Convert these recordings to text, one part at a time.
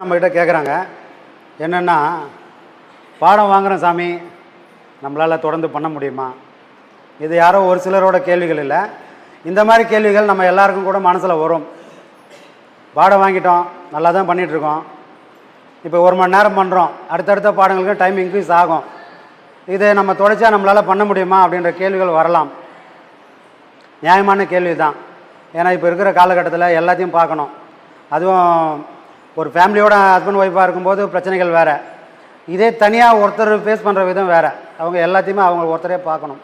நம்மகிட்ட கேட்குறாங்க என்னென்னா, பாடம் வாங்குகிறோம் சாமி, நம்மளால் தொடர்ந்து பண்ண முடியுமா? இது யாரோ ஒரு சிலரோட கேள்விகள் இல்லை. இந்த மாதிரி கேள்விகள் நம்ம எல்லாருக்கும் கூட மனசில் வரும். பாடம் வாங்கிட்டோம், நல்லா தான் பண்ணிகிட்ருக்கோம், இப்போ 1 மணி நேரம் பண்ணுறோம், அடுத்தடுத்த பாடங்களுக்கு டைம் இன்க்ரீஸ் ஆகும், இதை நம்ம தொடர்ச்சியாக நம்மளால் பண்ண முடியுமா அப்படின்ற கேள்விகள் வரலாம். நியாயமான கேள்வி தான். ஏன்னா இப்போ இருக்கிற காலகட்டத்தில் எல்லாத்தையும் பார்க்கணும். அதுவும் ஒரு ஃபேமிலியோட ஹஸ்பண்ட் ஒய்ஃபாக இருக்கும்போது பிரச்சனைகள் வேறு, இதே தனியாக ஒருத்தர் ஃபேஸ் பண்ணுற விதம் வேறு. அவங்க எல்லாத்தையுமே அவங்க ஒருத்தரே பார்க்கணும்.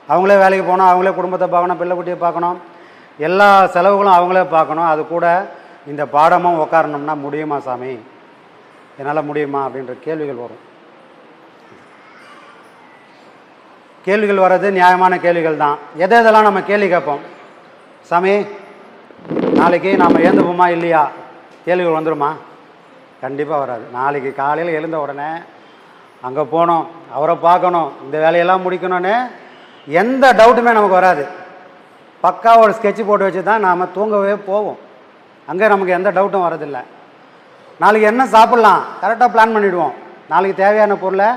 அவங்களே வேலைக்கு போகணும், அவங்களே குடும்பத்தை பார்க்கணும், பிள்ளை குட்டியை பார்க்கணும், எல்லா செலவுகளும் அவங்களே பார்க்கணும். அது கூட இந்த பாடமும் உட்காரணும்னா முடியுமா சாமி, என்னால் முடியுமா அப்படின்ற கேள்விகள் வரும். கேள்விகள் வர்றது நியாயமான கேள்விகள் தான். எதெல்லாம் நம்ம கேள்வி கேட்போம், சாமி நாளைக்கு நாம் எழுந்துப்போமா இல்லையா, கேள்விகள் வந்துடுமா? கண்டிப்பாக வராது. நாளைக்கு காலையில் எழுந்த உடனே அங்கே போகணும், அவரை பார்க்கணும், இந்த வேலையெல்லாம் முடிக்கணும்னு எந்த டவுட்டுமே நமக்கு வராது. பக்கா ஒரு ஸ்கெட்சு போட்டு வச்சு தான் நாம் தூங்கவே போவோம். அங்கே நமக்கு எந்த டவுட்டும் வரதில்லை. நாளைக்கு என்ன சாப்பிட்லாம் கரெக்டாக பிளான் பண்ணிவிடுவோம். நாளைக்கு தேவையான பொருளை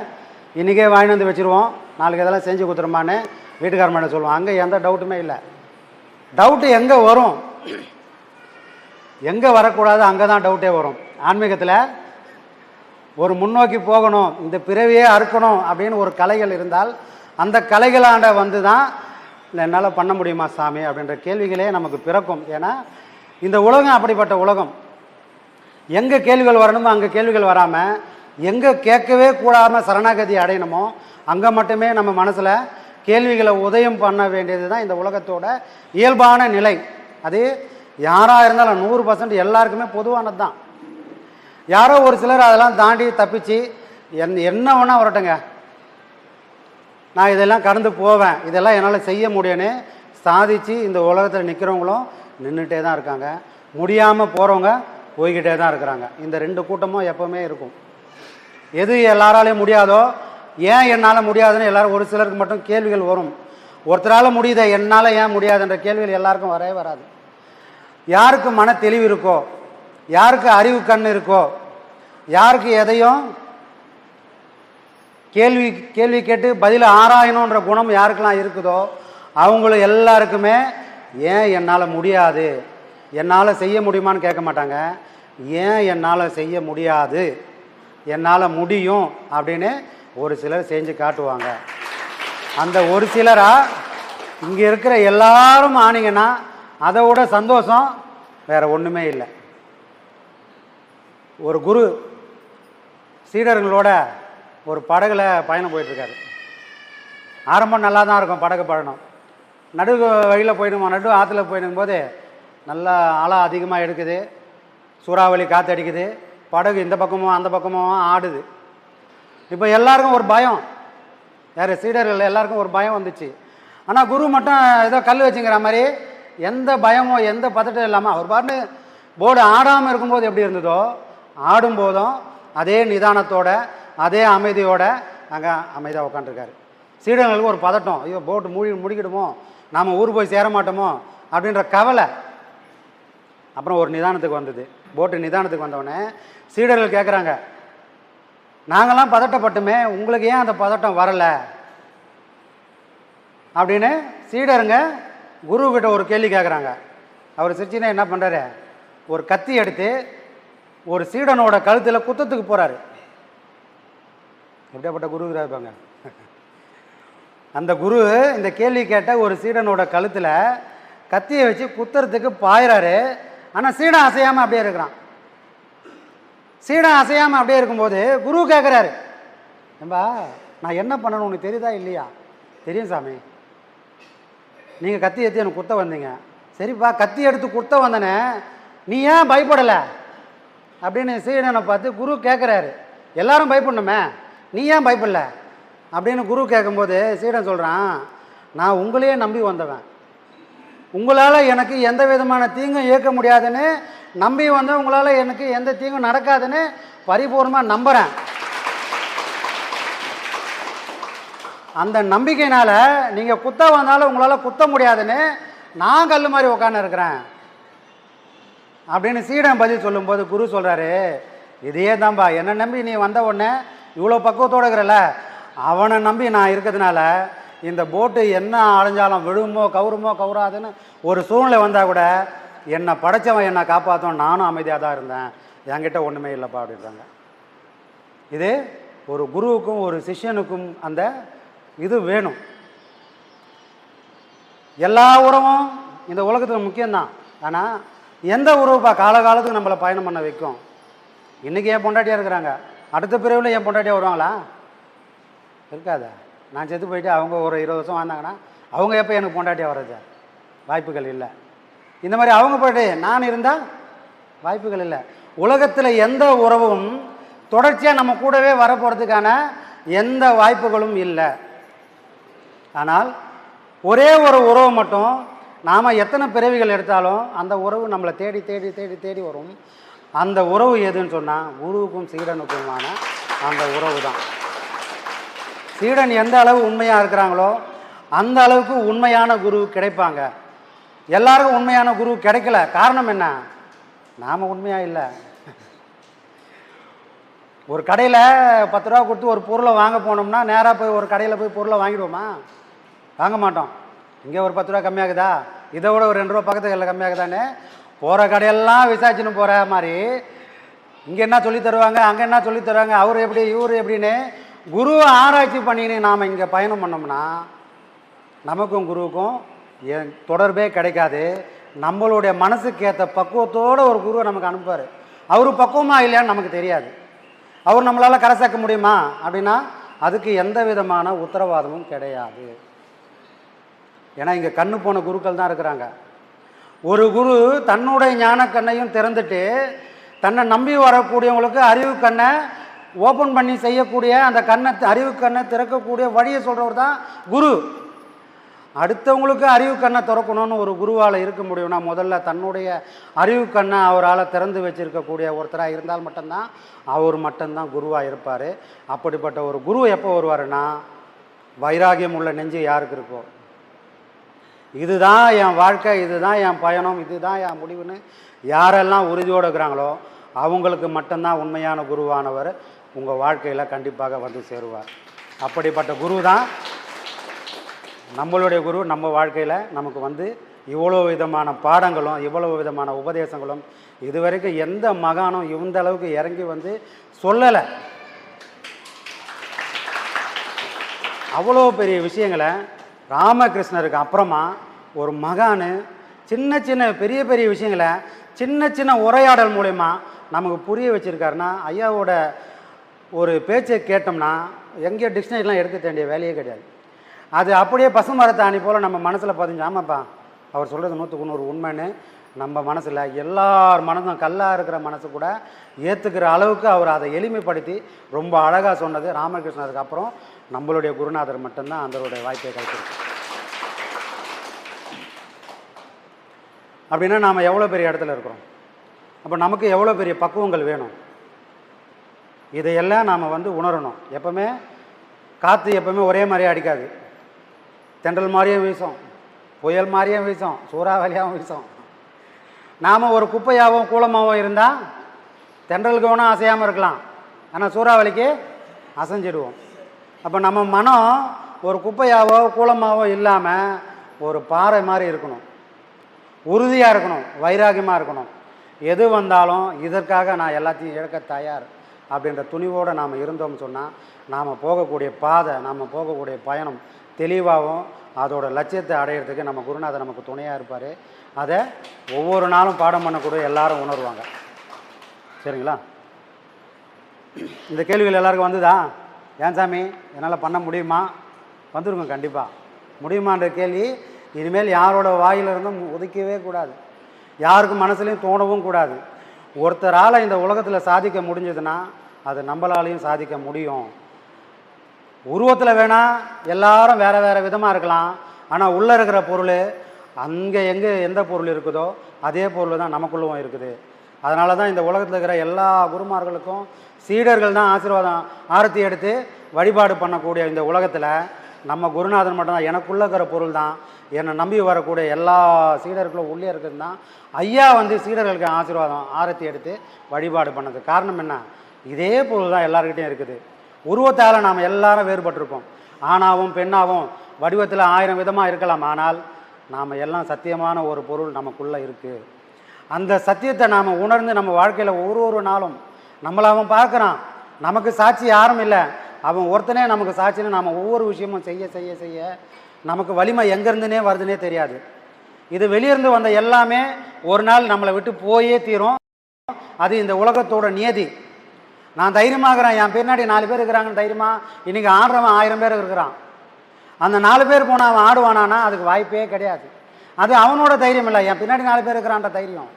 இன்றைக்கே வாங்கி வந்து வச்சுருவோம், நாளைக்கு இதெல்லாம் செஞ்சு கொடுத்துருமான்னு வீட்டுக்காரமாட்ட சொல்லுவோம். அங்கே எந்த டவுட்டுமே இல்லை. டவுட்டு எங்கே வரும், எங்கே வரக்கூடாது அங்கே தான் டவுட்டே வரும். ஆன்மீகத்தில் ஒரு முன்னோக்கி போகணும், இந்த பிறவியே அறுக்கணும் அப்படின்னு ஒரு கலைகள் இருந்தால் அந்த கலைகளாண்ட வந்து தான் என்னால் பண்ண முடியுமா சாமி அப்படின்ற கேள்விகளே நமக்கு பிறக்கும். ஏன்னா இந்த உலகம் அப்படிப்பட்ட உலகம். எங்கே கேள்விகள் வரணுமோ அங்கே கேள்விகள் வராமல், எங்கே கேட்கவே கூடாமல் சரணாகதி அடையணுமோ அங்கே மட்டுமே நம்ம மனசில் கேள்விகளை உதயம் பண்ண வேண்டியது தான் இந்த உலகத்தோட இயல்பான நிலை. அது யாராக இருந்தாலும் 100% எல்லாருக்குமே பொதுவானது தான். யாரோ ஒரு சிலர் அதெல்லாம் தாண்டி தப்பிச்சு என்ன வேணால் வரட்டுங்க, நான் இதெல்லாம் கடந்து போவேன், இதெல்லாம் என்னால் செய்ய முடியும்னு சாதித்து இந்த உலகத்தில் நிற்கிறவங்களும் நின்றுட்டே தான் இருக்காங்க. முடியாமல் போகிறவங்க போய்கிட்டே தான் இருக்கிறாங்க. இந்த 2 கூட்டமும் எப்போவுமே இருக்கும். எது எல்லாராலையும் முடியாதோ, ஏன் என்னால் முடியாதுன்னு எல்லாரும் ஒரு சிலருக்கு மட்டும் கேள்விகள் வரும். ஒருத்தரால் முடியுத என்னால் ஏன் முடியாதுன்ற கேள்விகள் எல்லாருக்கும் வரவே வராது. யாருக்கு மன தெளிவு இருக்கோ, யாருக்கு அறிவு கண் இருக்கோ, யாருக்கு எதையும் கேள்வி கேட்டு பதில் ஆராயணுன்ற குணம் யாருக்கெல்லாம் இருக்குதோ அவங்களும் எல்லாருக்குமே ஏன் என்னால் முடியாது, என்னால் செய்ய முடியுமான்னு கேட்க மாட்டாங்க. ஏன் என்னால் செய்ய முடியாது, என்னால் முடியும் அப்படின்னு ஒரு சிலர் செஞ்சு காட்டுவாங்க. அந்த ஒரு சிலராக இங்கே இருக்கிற எல்லாரும் ஆனீங்கன்னா அதை விட சந்தோஷம் வேறு ஒன்றுமே இல்லை. ஒரு குரு சீடர்களோட ஒரு படகுல பயணம் போயிட்டுருக்காரு. ஆரம்பம் நல்லா தான் இருக்கும், படகு பயணம். நடு வழியில் போயிடுமா, நடு ஆற்றுல போயிடும்போது நல்லா அலை அதிகமாக எடுக்குது, சூறாவளி காற்று அடிக்குது, படகு இந்த பக்கமும் அந்த பக்கமும் ஆடுது. இப்போ எல்லாருக்கும் ஒரு பயம், யார் சீடர்கள் எல்லாருக்கும் ஒரு பயம் வந்துச்சு. ஆனால் குரு மட்டும் ஏதோ கல் வச்சுங்கிற மாதிரி எந்த பயமோ எந்த பதட்டம் இல்லாமல் அவர் பாட்டு போர்டு ஆடாமல் இருக்கும்போது எப்படி இருந்ததோ ஆடும்போதும் அதே நிதானத்தோட அதே அமைதியோட அங்கே அமைதியாக உட்காந்துருக்காரு. சீடர்களுக்கு ஒரு பதட்டம், ஐயோ போட்டு முடிக்கிடுமோ, நாம் ஊர் போய் சேர மாட்டோமோ அப்படின்ற கவலை. அப்புறம் ஒரு நிதானத்துக்கு வந்தது. போட்டு நிதானத்துக்கு வந்தவொடனே சீடர்கள் கேட்குறாங்க, நாங்கள்லாம் பதட்டப்பட்டுமே உங்களுக்கு ஏன் அந்த பதட்டம் வரலை அப்படின்னு சீடருங்க குருக்கிட்ட ஒரு கேள்வி கேட்குறாங்க. அவர் சிரிச்சினா என்ன பண்ணுறாரு, ஒரு கத்தி எடுத்து ஒரு சீடனோட கழுத்தில் குத்தத்துக்கு போகிறாரு. எப்படியாப்பட்ட குரு இருப்பாங்க. அந்த குரு இந்த கேள்வி கேட்ட ஒரு சீடனோட கழுத்தில் கத்தியை வச்சு குத்துறதுக்கு பாயிறாரு. ஆனால் சீடன் அசையாமல் அப்படியே இருக்கிறான். சீடன் அசையாமல் அப்படியே இருக்கும்போது குரு கேட்குறாரு, ஏம்பா நான் என்ன பண்ணணும் உனக்கு தெரியுதா இல்லையா? தெரியும் சாமி, நீங்கள் கத்தி எடுத்து எனக்கு குத்த வந்தீங்க. சரிப்பா கத்தி எடுத்து குத்த வந்தனே, நீ ஏன் பயப்படலை அப்படின்னு சீடனை பார்த்து குரு கேட்குறாரு. எல்லாரும் பயப்படணுமே, நீ ஏன் பயப்படல அப்படின்னு குரு கேட்கும்போது சீடன் சொல்கிறான், நான் உங்களையே நம்பி வந்தவன், உங்களால் எனக்கு எந்த விதமான தீங்கும் இயக்க முடியாதுன்னு நம்பி வந்தேன், உங்களால் எனக்கு எந்த தீங்கும் நடக்காதுன்னு பரிபூர்ணமாக நம்புகிறேன். அந்த நம்பிக்கையினால் நீங்கள் குத்த வந்தாலும் உங்களால் குத்த முடியாதுன்னு நான் கல் மாதிரி உட்காந்து இருக்கிறேன் அப்படின்னு சீடன் பதில் சொல்லும்போது குரு சொல்கிறாரு, இதையே தான்பா, என்னை நம்பி நீ வந்த உடனே இவ்வளோ பக்குவத்தோடு இருக்கிறல, அவனை நம்பி நான் இருக்கிறதுனால இந்த போட்டு என்ன அடைஞ்சாலும் விழுமோ கவுருமோ கவுராதுன்னு ஒரு சூழ்நிலை வந்தால் கூட என்னை படைச்சவன் என்னை காப்பாற்றும், நானும் அமைதியாக தான் இருந்தேன், என்கிட்ட ஒன்றுமே இல்லைப்பா அப்படின்றாங்க. இது ஒரு குருவுக்கும் ஒரு சிஷ்யனுக்கும் அந்த இது வேணும். எல்லா உறவும் இந்த உலகத்தில் முக்கியம்தான். ஆனால் எந்த உறவுப்பா காலகாலத்துக்கு நம்மளை பயணம் பண்ண வைக்கும்? இன்றைக்கி என் பொண்டாட்டியாக இருக்கிறாங்க, அடுத்த பிரிவில் என் பொண்டாட்டியாக வருவாங்களா? இருக்காதா? நான் செத்து போயிட்டு அவங்க ஒரு 20 வருஷம் வாழ்ந்தாங்கன்னா அவங்க எப்போ எனக்கு பொண்டாட்டியாக வர்றது? வாய்ப்புகள் இல்லை. இந்த மாதிரி அவங்க போய்ட்டு நான் இருந்தால் வாய்ப்புகள் இல்லை. உலகத்தில் எந்த உறவும் தொடர்ச்சியாக நம்ம கூடவே வரப்போகிறதுக்கான எந்த வாய்ப்புகளும் இல்லை. ஆனால் ஒரே ஒரு உறவு மட்டும் நாம் எத்தனை பிறவிகள் எடுத்தாலும் அந்த உறவு நம்மளை தேடி தேடி தேடி தேடி வரும். அந்த உறவு எதுன்னு சொன்னால் குருவுக்கும் சீடனுக்குமான அந்த உறவு தான். சீடன் எந்த அளவு உண்மையாக இருக்கிறாங்களோ அந்த அளவுக்கு உண்மையான குரு கிடைப்பாங்க. எல்லாருக்கும் உண்மையான குரு கிடைக்கல. காரணம் என்ன? நாம் உண்மையாக இல்லை. ஒரு கடையில் 10 ரூபா கொடுத்து ஒரு பொருளை வாங்க போனோம்னா நேராக போய் ஒரு கடையில் போய் பொருளை வாங்கிடுவோமா? வாங்க மாட்டோம். இங்கே ஒரு 10 ரூபா கம்மியாகுதா, இதை விட ஒரு 2 ரூபா பக்கத்து கடையில் கம்மியாகுதானே போகிற கடையெல்லாம் விசாரிச்சுன்னு போகிற மாதிரி இங்கே என்ன சொல்லி தருவாங்க, அங்கே என்ன சொல்லி தருவாங்க, அவர் எப்படி இவர் எப்படின்னு குருவை ஆராய்ச்சி பண்ணின்னு நாம் இங்கே பயணம் பண்ணோம்னா நமக்கும் குருவுக்கும் தொடர்பே கிடைக்காது. நம்மளுடைய மனசுக்கு ஏற்ற பக்குவத்தோடு ஒரு குருவை நமக்கு அனுப்புவார். அவர் பக்குவமாக இல்லையான்னு நமக்கு தெரியாது. அவர் நம்மளால் கரை சேர்க்க முடியுமா அப்படின்னா அதுக்கு எந்த விதமான உத்தரவாதமும் கிடையாது. ஏன்னா இங்கே கண்ணு போன குருக்கள் தான் இருக்கிறாங்க. ஒரு குரு தன்னுடைய ஞான கண்ணையும் திறந்துட்டு தன்னை நம்பி வரக்கூடியவங்களுக்கு அறிவு கண்ணை ஓப்பன் பண்ணி செய்யக்கூடிய அந்த கண்ணை அறிவு கண்ணை திறக்கக்கூடிய வழியை சொல்கிறவர் தான் குரு. அடுத்தவங்களுக்கு அறிவு கண்ணை திறக்கணும்னு ஒரு குருவால் இருக்க முடியும்னா முதல்ல தன்னுடைய அறிவு கண்ணை அவரால் திறந்து வச்சுருக்கக்கூடிய ஒருத்தராக இருந்தால் மட்டும்தான் அவர் மட்டும்தான் குருவாக இருப்பார். அப்படிப்பட்ட ஒரு குரு எப்போ வருவாருன்னா வைராகியம் உள்ள நெஞ்சு யாருக்கு இருக்கோ, இதுதான் என் வாழ்க்கை, இதுதான் என் பயணம், இதுதான் என் முடிவுன்னு யாரெல்லாம் உறுதியோடு இருக்கிறாங்களோ அவங்களுக்கு மட்டும்தான் உண்மையான குருவானவர் உங்கள் வாழ்க்கையில் கண்டிப்பாக வந்து சேருவார். அப்படிப்பட்ட குரு தான் நம்மளுடைய குரு. நம்ம வாழ்க்கையில் நமக்கு வந்து இவ்வளோ விதமான பாடங்களும் இவ்வளோ விதமான உபதேசங்களும் இதுவரைக்கும் எந்த மகானும் இந்த அளவுக்கு இறங்கி வந்து சொல்லலை. அவ்வளோ பெரிய விஷயங்களை ராமகிருஷ்ணருக்கு அப்புறமா ஒரு மகானு சின்ன சின்ன பெரிய பெரிய விஷயங்களை சின்ன சின்ன உரையாடல் மூலயமா நமக்கு புரிய வச்சுருக்காருன்னா ஐயாவோட ஒரு பேச்சை கேட்டோம்னா எங்கேயோ டிக்ஷனரிலாம் எடுக்க வேண்டிய வேலையே கிடையாது. அது அப்படியே பசுமரத்தாணி போல் நம்ம மனசில் பதிஞ்சு, ஆமாப்பா அவர் சொல்கிறது 100க்கு 100 உண்மைன்னு நம்ம மனசில் எல்லார் மனதும் கல்லாக இருக்கிற மனசு கூட ஏற்றுக்கிற அளவுக்கு அவர் அதை எளிமைப்படுத்தி ரொம்ப அழகாக சொன்னது ராமகிருஷ்ணருக்கு அப்புறம் நம்மளுடைய குருநாதர் மட்டும்தான் அதனுடைய வாய்ப்பை கிடைச்சிருக்கு. அப்படின்னா நாம் எவ்வளோ பெரிய இடத்துல இருக்கிறோம், அப்போ நமக்கு எவ்வளோ பெரிய பக்குவங்கள் வேணும், இதையெல்லாம் நாம் வந்து உணரணும். எப்போவுமே காற்று எப்போவுமே ஒரே மாதிரியே அடிக்காது. தென்றல் மாதிரியும் வீசும், புயல் மாதிரியும் வீசும், சூறாவளியாகவும் வீசும். நாம் ஒரு குப்பையாகவும் கூலமாகவும் இருந்தால் தென்றலுக்கு வேணால் அசையாமல் இருக்கலாம், ஆனால் சூறாவளிக்கு அசைஞ்சிடுவோம். அப்போ நம்ம மனம் ஒரு குப்பையாவோ கூலமாவோ இல்லாமல் ஒரு பாறை மாதிரி இருக்கணும், உறுதியாக இருக்கணும், வைராகியமாக இருக்கணும். எது வந்தாலும் இதற்காக நான் எல்லாத்தையும் இழக்க தயார் அப்படின்ற துணிவோடு நாம் இருந்தோம்னு சொன்னால் நாம் போகக்கூடிய பாதை, நாம் போகக்கூடிய பயணம் தெளிவாகவும் அதோட லட்சியத்தை அடையிறதுக்கு நம்ம குருநாதர் நமக்கு துணையாக இருப்பார். அதை ஒவ்வொரு நாளும் பாடம் பண்ணக்கூடிய எல்லாரும் உணர்வாங்க. சரிங்களா? இந்த கேள்விகள் எல்லாருக்கும் வந்துதா? ஏன் சாமி என்னால் பண்ண முடியுமா? வந்துருங்க, கண்டிப்பாக முடியுமான்ற கேள்வி இனிமேல் யாரோட வாயிலிருந்தும் ஒதுக்கவே கூடாது, யாருக்கும் மனசுலையும் தோணவும் கூடாது. ஒருத்தரால் இந்த உலகத்தில் சாதிக்க முடிஞ்சதுன்னா அது நம்மளாலையும் சாதிக்க முடியும். உருவத்தில் வேணால் எல்லாரும் வேறு வேறு விதமாக இருக்கலாம், ஆனால் உள்ளே இருக்கிற பொருள் அங்கே எந்த பொருள் இருக்குதோ அதே பொருள் தான் நமக்குள்ளவும் இருக்குது. அதனால தான் இந்த உலகத்தில் இருக்கிற எல்லா குருமார்களுக்கும் சீடர்கள் தான் ஆசீர்வாதம் ஆரத்தி எடுத்து வழிபாடு பண்ணக்கூடிய இந்த உலகத்தில் நம்ம குருநாதன் மட்டும்தான். எனக்குள்ளே இருக்கிற பொருள் தான், என்னை நம்பி வரக்கூடிய எல்லா சீடர்களும் உள்ளே இருக்கிறது தான். ஐயா வந்து சீடர்களுக்கு ஆசீர்வாதம் ஆரத்தி எடுத்து வழிபாடு பண்ணது காரணம் என்ன? இதே பொருள் தான் எல்லாருக்கிட்டையும் இருக்குது. உருவத்தால் நாம் எல்லாரும் வேறுபட்டிருப்போம். ஆணாவும் பெண்ணாவும் வடிவத்தில் 1000 விதமாக இருக்கலாம். ஆனால் நாம் எல்லாம் சத்தியமான ஒரு பொருள் நமக்குள்ளே இருக்குது. அந்த சத்தியத்தை நாம் உணர்ந்து நம்ம வாழ்க்கையில் ஒரு நாளும் நம்மளை அவன் பார்க்குறான். நமக்கு சாட்சி யாரும் இல்லை, அவன் ஒருத்தனே நமக்கு சாட்சின்னு நாம் ஒவ்வொரு விஷயமும் செய்ய செய்ய செய்ய நமக்கு வலிமை எங்கேருந்துனே வருதுன்னே தெரியாது. இது வெளியிருந்து வந்த எல்லாமே ஒரு நாள் நம்மளை விட்டு போயே தீரும். அது இந்த உலகத்தோட நியதி. நான் தைரியமாகறேன், என் பின்னாடி 4 பேர் இருக்கிறாங்கன்னு தைரியமாக இன்றைக்கி ஆடுறவன் 1000 பேர் இருக்கிறான். அந்த 4 பேர் போனால் அவன் ஆடுவானானா அதுக்கு வாய்ப்பே கிடையாது. அது அவனோட தைரியம் இல்லை, என் பின்னாடி 4 பேர் இருக்கிறான்ற தைரியம்.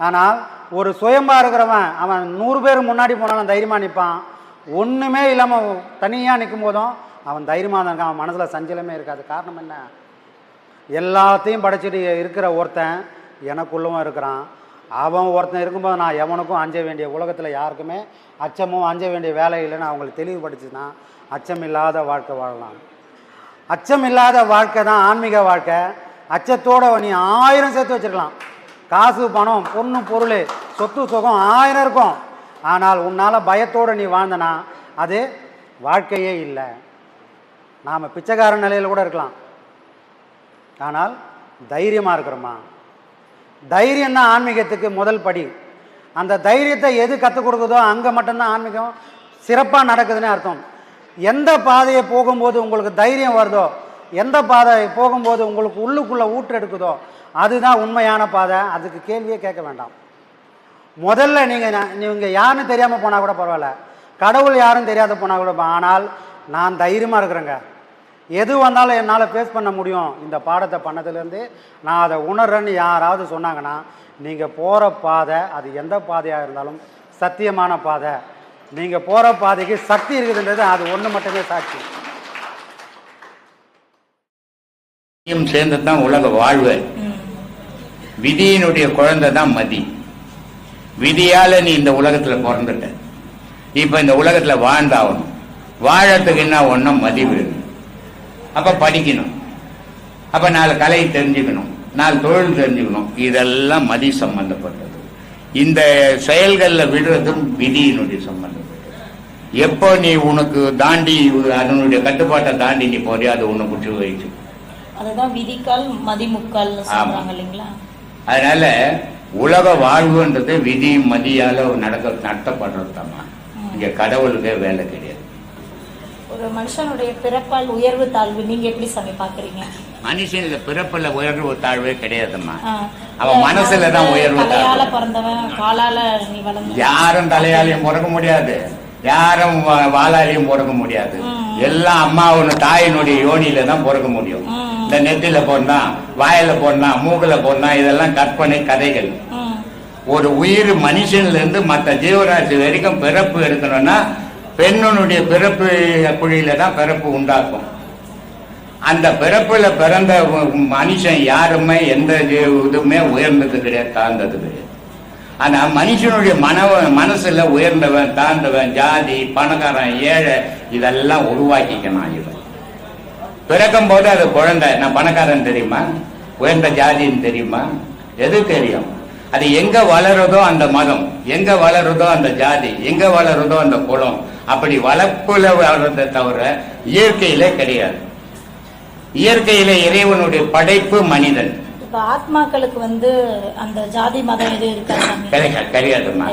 ஆனால் ஒரு சுயம்பாக இருக்கிறவன் அவன் 100 பேர் முன்னாடி போனாலும் தைரியமாக நிற்பான். ஒன்றுமே இல்லாமல் தனியாக நிற்கும் போதும் அவன் தைரியமாக தான் இருக்கான். அவன் மனசில் சஞ்சலமே இருக்காது. காரணம் என்ன? எல்லாத்தையும் படைச்சிட்டு இருக்கிற ஒருத்தன் எனக்குள்ளவும் இருக்கிறான். அவன் ஒருத்தன் இருக்கும்போது நான் எவனுக்கும் அஞ்ச வேண்டிய, உலகத்தில் யாருக்குமே அச்சமும் அஞ்ச வேண்டிய வேலை இல்லைன்னு அவங்களுக்கு தெளிவுபடுச்சுன்னா அச்சம் இல்லாத வாழ்க்கை வாழலாம். அச்சம் இல்லாத வாழ்க்கை தான் ஆன்மீக வாழ்க்கை. அச்சத்தோடு நீ 1000 சேர்த்து வச்சுருக்கலாம். காசு பணம் பொண்ணு பொருள் சொத்து சுகம் 1000 இருக்கும். ஆனால் உன்னால் பயத்தோடு நீ வாழ்ந்தனா அது வாழ்க்கையே இல்லை. நாம் பிச்சைக்கார நிலையில் கூட இருக்கலாம். ஆனால் தைரியமாக இருக்கிறோமா? தைரியம் தான் ஆன்மீகத்துக்கு முதல் படி. அந்த தைரியத்தை எது கற்றுக் கொடுக்குதோ அங்கே மட்டும்தான் ஆன்மீகம் சிறப்பாக நடக்குதுன்னு அர்த்தம். எந்த பாதையை போகும்போது உங்களுக்கு தைரியம் வருதோ, எந்த பாதை போகும்போது உங்களுக்கு உள்ளுக்குள்ளே ஊற்றெடுக்குதோ அதுதான் உண்மையான பாதை. அதுக்கு கேள்வியே கேட்க வேண்டாம். முதல்ல நீங்கள் யாருன்னு தெரியாமல் போனால் கூட பரவாயில்ல, கடவுள் யாரும் தெரியாத போனால் கூட, ஆனால் நான் தைரியமாக இருக்கிறேங்க, எது வந்தாலும் என்னால் ஃபேஸ் பண்ண முடியும். இந்த பாடத்தை பண்ணதுலேருந்து நான் அதை உணர்றேன்னு யாராவது சொன்னாங்கன்னா நீங்கள் போகிற பாதை அது எந்த பாதையாக இருந்தாலும் சத்தியமான பாதை. நீங்கள் போகிற பாதைக்கு சக்தி இருக்குதுன்றது அது ஒன்று மட்டுமே சாட்சி. சேர்ந்து தான் உலக வாழ்வு. விதியினுடைய குழந்தை தான் மதி. விதியால நீ இந்த உலகத்துல பிறந்துட்ட. இப்ப இந்த உலகத்துல வாழ்ந்தாகணும். வாழறதுக்கு என்ன ஒன்றும் மதி வேணும். அப்ப படிக்கணும், அப்ப 4 கலை தெரிஞ்சுக்கணும், 4 தொழில் தெரிஞ்சுக்கணும். இதெல்லாம் மதி சம்பந்தப்பட்டது. இந்த செயல்களில் விடுறதும் விதியினுடைய சம்பந்தப்பட்டது. எப்போ நீ உனக்கு தாண்டி அதனுடைய கட்டுப்பாட்டை தாண்டி நீ போறியோ அது உன்னை குற்றி வயிற்று. அதுதான் விதிக்கால் மதிமுக்கால் சொல்றாங்க இல்லைங்களா? அதனால உலக வாழ்வுன்றது விதி மதியால நடத்தப்படுறது தாமா. இங்க கடவுளுக்கே வேலை கிடையாது. ஒரு மனுஷனுடைய பிறப்பால் உயர்வு தாழ்வு நீங்க எப்படி சாமி பாக்குறீங்க? மனுஷன் பிறப்புல உயர்வு தாழ்வே கிடையாதுமா. அவன் மனசுலதான் உயர்வு தாழ்வு. பிறந்தவன் காலால நீ வளர்ந்த யாரும் தலையாலையும் பிறக்க முடியாது, யாரும் வாளாலையும் பிறக்க முடியாது. எல்லாம் அம்மாவோட தாயினுடைய யோனியில தான் பிறக்க முடியும். இந்த நெத்தில போனா, வாயில போனா, மூக்குல போனா, இதெல்லாம் கற்பனை கதைகள். ஒரு உயிர் மனுஷன்ல இருந்து மற்ற ஜீவராசி வரைக்கும் பிறப்பு எடுக்கணும்னா பெண்ணுடைய பிறப்பு குழியில தான் பிறப்பு உண்டாக்கும். அந்த பிறப்புல பிறந்த மனுஷன் யாருமே எந்த இதுவுமே உயர்ந்தது கிடையாது, தாழ்ந்தது கிடையாது. ஆனா மனுஷனுடைய மனசுல உயர்ந்தவன் தாழ்ந்தவன் ஜாதி பணக்காரன் ஏழை இதெல்லாம் உருவாக்கிக்கணும். இது பிறக்கும் போது அது குழந்தை. நான் பணக்காரன் தெரியுமா, உயர்ந்த ஜாதின்னு தெரியுமா? எது தெரியும்? அது எங்க வளருதோ அந்த மதம், எங்க வளருதோ அந்த ஜாதி, எங்க வளருதோ அந்த குலம், அப்படி வளர்ப்புல வளர்றதை தவிர இயற்கையில கிடையாது. இயற்கையில இறைவனுடைய படைப்பு மனிதன். இப்ப ஆத்மாக்களுக்கு அந்த ஜாதி மதம் எது கிடையாதுமா.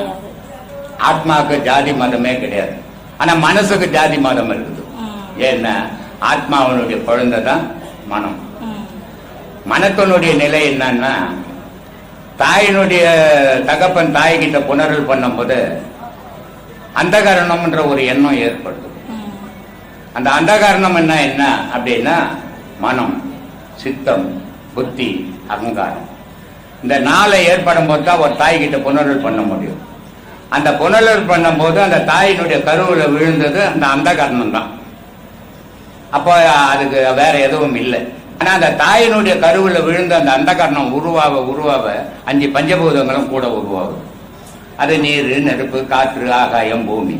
ஆத்மாவுக்கு ஜாதி மதமே கிடையாது. ஆனா மனசுக்கு ஜாதி மதம் இருக்குது. ஏன்னா ஆத்மாவனுடைய குழந்தை தான் மனம். மனத்தினுடைய நிலை என்னன்னா, தாயினுடைய தகப்பன் தாய்கிட்ட புணரல் பண்ணும் போது அந்தகரணம்ன்ற ஒரு எண்ணம் ஏற்படுது. அந்த அந்தகரணம் என்ன அப்படின்னா மனம், சித்தம், புத்தி, அகங்காரம். இந்த 4 ஏற்படும் போது தான் ஒரு தாய்கிட்ட புணரல் பண்ண முடியும். அந்த புணரல் பண்ணும் போது அந்த தாயினுடைய கருவுல விழுந்தது அந்த அந்தகரணம் தான். அப்போ அதுக்கு வேற எதுவும் இல்லை. ஆனா அந்த தாயினுடைய கருவுல விழுந்த அந்த அந்தகரணம் உருவாக 5 பஞ்சபூதங்களும் கூட உருவாகும். அது நீர், நெருப்பு, காற்று, ஆகாயம், பூமி.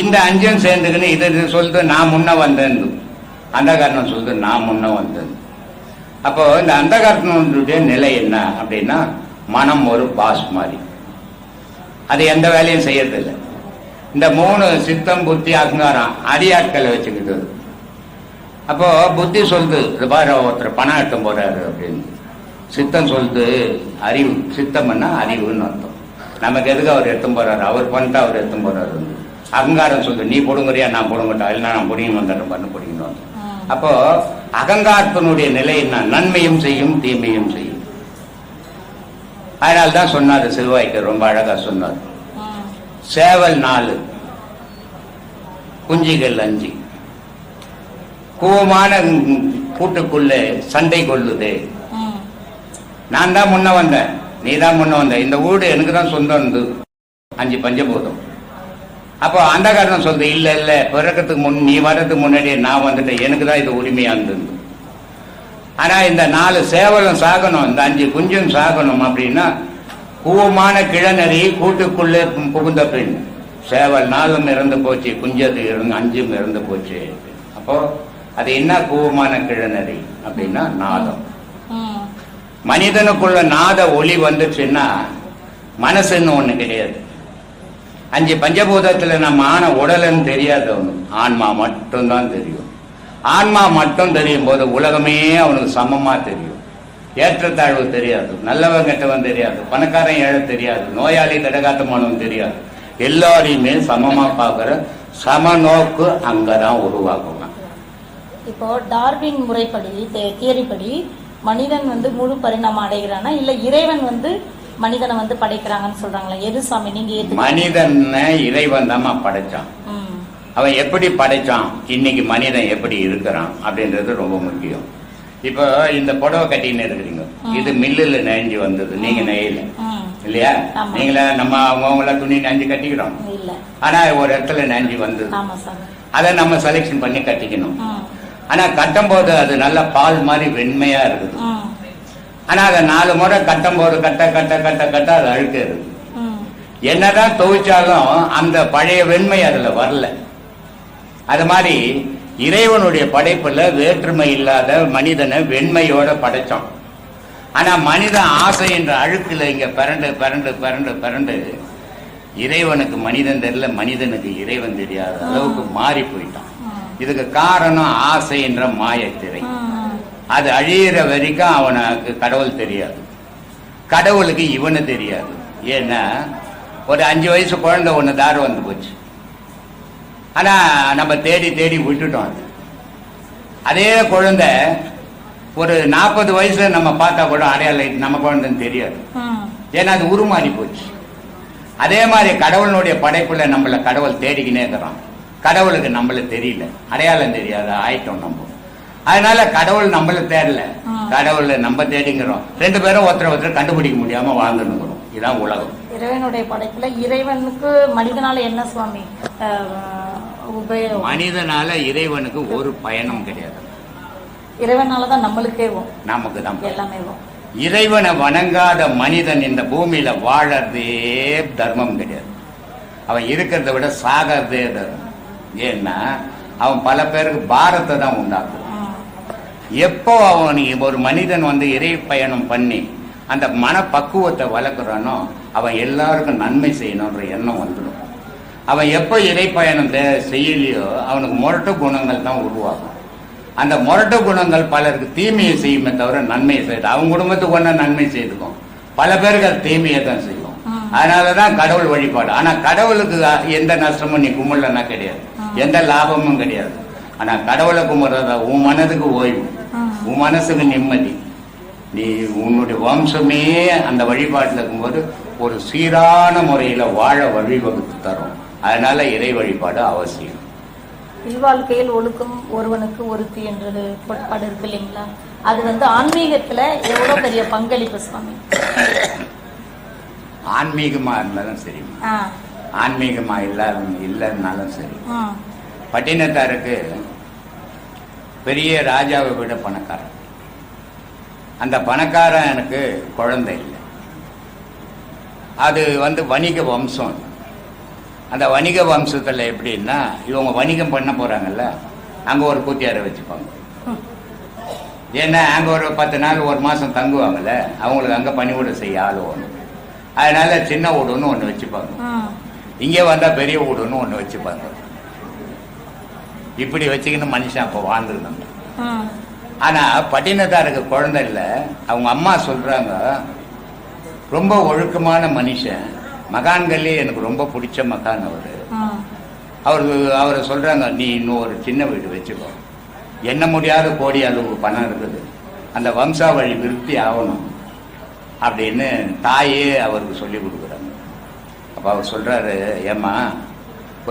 இந்த அஞ்சும் சேர்ந்துக்கின்னு இது சொல்லுது நான் முன்ன வந்தேன், அந்த காரணம் சொல்லுது நான் முன்ன வந்தேன். அப்போ இந்த அந்த காரணத்துடைய நிலை என்ன அப்படின்னா, மனம் ஒரு பாஸ் மாதிரி, அது எந்த வேலையும் செய்யறதில்லை. இந்த 3 சித்தம் புத்தி அகங்காரம் அடியாட்களை வச்சுக்கிட்டு, அப்போ புத்தி சொல்லுது இது பாரு ஒருத்தர் பணம் எடுத்து போறாரு அப்படின்னு. சித்தம் சொல்லுது அறிவு, சித்தம்னா அறிவுன்னு அர்த்தம். நமக்கு எதுக்கு அவர் எடுத்து போறாரு, அவர் பண்ணிட்டு அவர் எடுத்து போறாரு. அகங்காரம் சொல்லுது நீ போடுங்கிறியா நான் போடுங்கட்டா, இல்லைன்னா நான் பிடிங்க வந்துட்டேன் பண்ண பிடிக்கணும். அப்போ அகங்காரத்தினுடைய நிலை என்ன, நன்மையும் செய்யும் தீமையும் செய்யும். அதனால்தான் சொன்னார் சிறுவாய்க்கு ரொம்ப அழகா சொன்னார், சேவல் 4 குஞ்சிகள் 5, கூவமான கூட்டுக்குள்ளே சண்டை கொள்ளுதே. நான் தான் முன்ன வந்தேன், நீ தான் முன்ன வந்த, இந்த வீடு எனக்கு தான் சொந்தம் இருந்தது 5 பஞ்சபூதம். அப்போ அந்த காரணம் சொல்லுது இல்ல இல்ல பிறக்கிறதுக்கு முன் நீ வர்றதுக்கு முன்னாடியே நான் வந்துட்டேன், எனக்கு தான் இது உரிமையா இருந்தது. ஆனா இந்த 4 சேவலும் சாகணும், இந்த 5 குஞ்சும் சாகணும் அப்படின்னா கூவமான கிழநறி கூட்டுக்குள்ளே புகுந்த பெண், சேவல் 4 இறந்து போச்சு, குஞ்சது 5 இறந்து போச்சு. அப்போ அது என்ன கூவமான கிழநறி அப்படின்னா நாதம். மனிதனுக்குள்ள நாத ஒளி வந்துச்சுன்னா மனசுன்னு ஒண்ணு கிடையாது. 5 பஞ்சபூதத்துல நம்ம ஆன உடல்னு தெரியாது, அவனுக்கு ஆன்மா மட்டும்தான் தெரியும். ஆன்மா மட்டும் தெரியும் போது உலகமே அவனுக்கு சமமா தெரியும். ஏற்றத்தாழ்வு தெரியாது, நல்லவன் கெட்டவன் தெரியாது, பணக்காரன் ஏழை தெரியாது, நோயாளி தடகாத்தமானவன் தெரியாது. எல்லாரையுமே சமமா பார்க்கிற சமநோக்கு அங்கதான் உருவாக்குவான். இப்போ டார்வின் முறைப்படி தியரிப்படி மனிதன் முழு பரிணாமம் அடைகிறானா இல்ல இறைவன் மனிதனை படைக்கிறாங்கன்னு சொல்றாங்களா? எது சாமி நீங்க? மனிதனை இறைவன் தான் படைச்சான். அவன் எப்படி படைச்சான், இன்னைக்கு மனிதன் எப்படி இருக்கிறான் அப்படின்றது ரொம்ப முக்கியம். இப்போ இந்த புடவை கட்டின்னு இருக்கிறீங்க, இது மில்லுல நெஞ்சு வந்தது, நீங்க நெய்யல இல்லையா? நீங்களா நம்ம அவங்கள துணி நெஞ்சு கட்டிக்கிறோம், ஆனா ஒரு இடத்துல நெஞ்சு வந்தது, அதை நம்ம செலக்ஷன் பண்ணி கட்டிக்கணும். ஆனா கட்டும் போது அது நல்ல பால் மாதிரி வெண்மையா இருக்குது. ஆனா அதை 4 முறை கட்டும் போது கட்ட கட்ட கட்ட கட்ட அது அழுக்கு இருக்கு. என்னதான் துவைச்சாலும் அந்த பழைய வெண்மை அதுல வரல. அது மாதிரி இறைவனுடைய படைப்புல வேற்றுமை இல்லாத மனிதனை வெண்மையோட படைச்சான். ஆனா மனிதன் ஆசை என்ற அழுக்குல இங்க பிறண்டு பிறண்டு பிறண்டு பிறண்டு இறைவனுக்கு மனிதன் தெரியல, மனிதனுக்கு இறைவன் தெரியாத அளவுக்கு மாறி போயிட்டான். இதுக்கு காரணம் ஆசை என்ற மாயத்திரை. அது அழியிற வரைக்கும் அவனுக்கு கடவுள் தெரியாது, கடவுளுக்கு இவனு தெரியாது. ஏன்னா ஒரு 5 வயசு குழந்தை ஒண்ணு தாரு வந்து போச்சு, ஆனா நம்ம தேடி தேடி விட்டுட்டோம். அதே குழந்தை ஒரு 40 வயசுல நம்ம பார்த்தா கூட அடையாளம் நம்ம குழந்தைன்னு தெரியாது, ஏன்னா அது உருமாறி போச்சு. அதே மாதிரி கடவுளுடைய படைப்புல நம்மள கடவுள் தேடிக்கினே இருக்கிறான். கடவுளுக்கு நம்மள தெரியல, அடையாளம் தெரியாது ஆயிட்டோம் நம்ம. அதனால கடவுள் நம்மள தேடல, கடவுளை நம்ம தேடிங்கிறோம். 2 பேரும் ஒருத்தர் கண்டுபிடிக்க முடியாம வாழ்ந்துருக்கிறோம். இதுதான் உலகம். இறைவனுடைய படைப்புல இறைவனுக்கு மனிதனால என்ன சுவாமி உபயோகம்? மனிதனால இறைவனுக்கு ஒரு பயணம் கிடையாது. இறைவனாலதான் நம்மளுக்கே நமக்கு தான் எல்லாமே. இறைவனை வணங்காத மனிதன் இந்த பூமியில வாழறதே தர்மம் கிடையாது. அவன் இருக்கிறத விட சாகிறதே தர்மம். ஏன்னா அவன் பல பேருக்கு பாரத்தை தான் உண்டாக்குவான். எப்போ அவன் ஒரு மனிதன் இறை பயணம் பண்ணி அந்த மனப்பக்குவத்தை வளர்க்குறானோ அவன் எல்லாருக்கும் நன்மை செய்யணுன்ற எண்ணம் வந்துடும். அவன் எப்போ இறை பயணம் செய்யலையோ அவனுக்கு முரட்டு குணங்கள் தான் உருவாகும். அந்த முரட்டு குணங்கள் பலருக்கு தீமையை செய்யுமே தவிர நன்மையை செய்யுது. அவங்க குடும்பத்துக்கு ஒன்றா நன்மை செய்துக்கும், பல பேருக்கு அது தீமையை தான் செய்யும். அதனாலதான் கடவுள் வழிபாடு. ஆனா கடவுளுக்கு எந்த நஷ்டமும் நீ கும்பிடலன்னா கிடையாது, எந்த லாபமும் கிடையாது. ஆனா கடவுளை கும்பிடுறதா உன் மனதுக்கு ஓய்வு, உன் மனசுக்கு நிம்மதி. நீ உன்னுடைய வம்சமே அந்த வழிபாட்டில் இருக்கும்போது ஒரு சீரான முறையில வாழ வழிவகுத்து தரும். அதனால இறை வழிபாடு அவசியம். இல்வாழ்க்கையில் ஒழுக்கம் ஒருவனுக்கு ஒருத்தி என்றது கோட்பாடு இருக்கு இல்லைங்களா? அது ஆன்மீகத்துல எவ்வளவு பெரிய பங்களிப்பு சுவாமி? ஆன்மீகமா இருந்தாலும் சரி, ஆன்மீகமா இல்லைன்னாலும் சரி, பட்டினத்தாருக்கு பெரிய ராஜாவை விட பணக்காரன். அந்த பணக்காரன் எனக்கு குழந்தை இல்லை. அது வணிக வம்சம். அந்த வணிக வம்சத்தில் எப்படின்னா இவங்க வணிகம் பண்ண போகிறாங்கல்ல, அங்கே ஒரு கூத்தியாரை வச்சுப்பாங்க. ஏன்னா அங்கே ஒரு 10 நாள் 1 மாதம் தங்குவாங்கல்ல, அவங்களுக்கு அங்கே பணிவிட செய்ய ஆள் ஒன்று. அதனால சின்ன வீடுன்னு ஒன்று வச்சுப்பாங்க, இங்கே வந்தால் பெரிய வீடுன்னு ஒன்று வச்சுப்பாங்க. இப்படி வச்சுக்கின்னு மனுஷன் அப்போ வாழ்ந்துருந்தாங்க. ஆனால் பட்டினத்தாருக்கு குழந்தை இல்லை. அவங்க அம்மா சொல்கிறாங்க, ரொம்ப ஒழுக்கமான மனுஷன், மகான்களே எனக்கு ரொம்ப பிடிச்ச மகான் அவரை சொல்கிறாங்க, நீ இன்னும் ஒரு சின்ன வீடு வச்சுக்கோ, எண்ண முடியாத கோடி அளவு பணம் இருக்குது, அந்த வம்சாவழி விருத்தி ஆகணும் அப்படின்னு தாயே அவருக்கு சொல்லி கொடுக்குறாங்க. அப்போ அவர் சொல்கிறாரு, ஏம்மா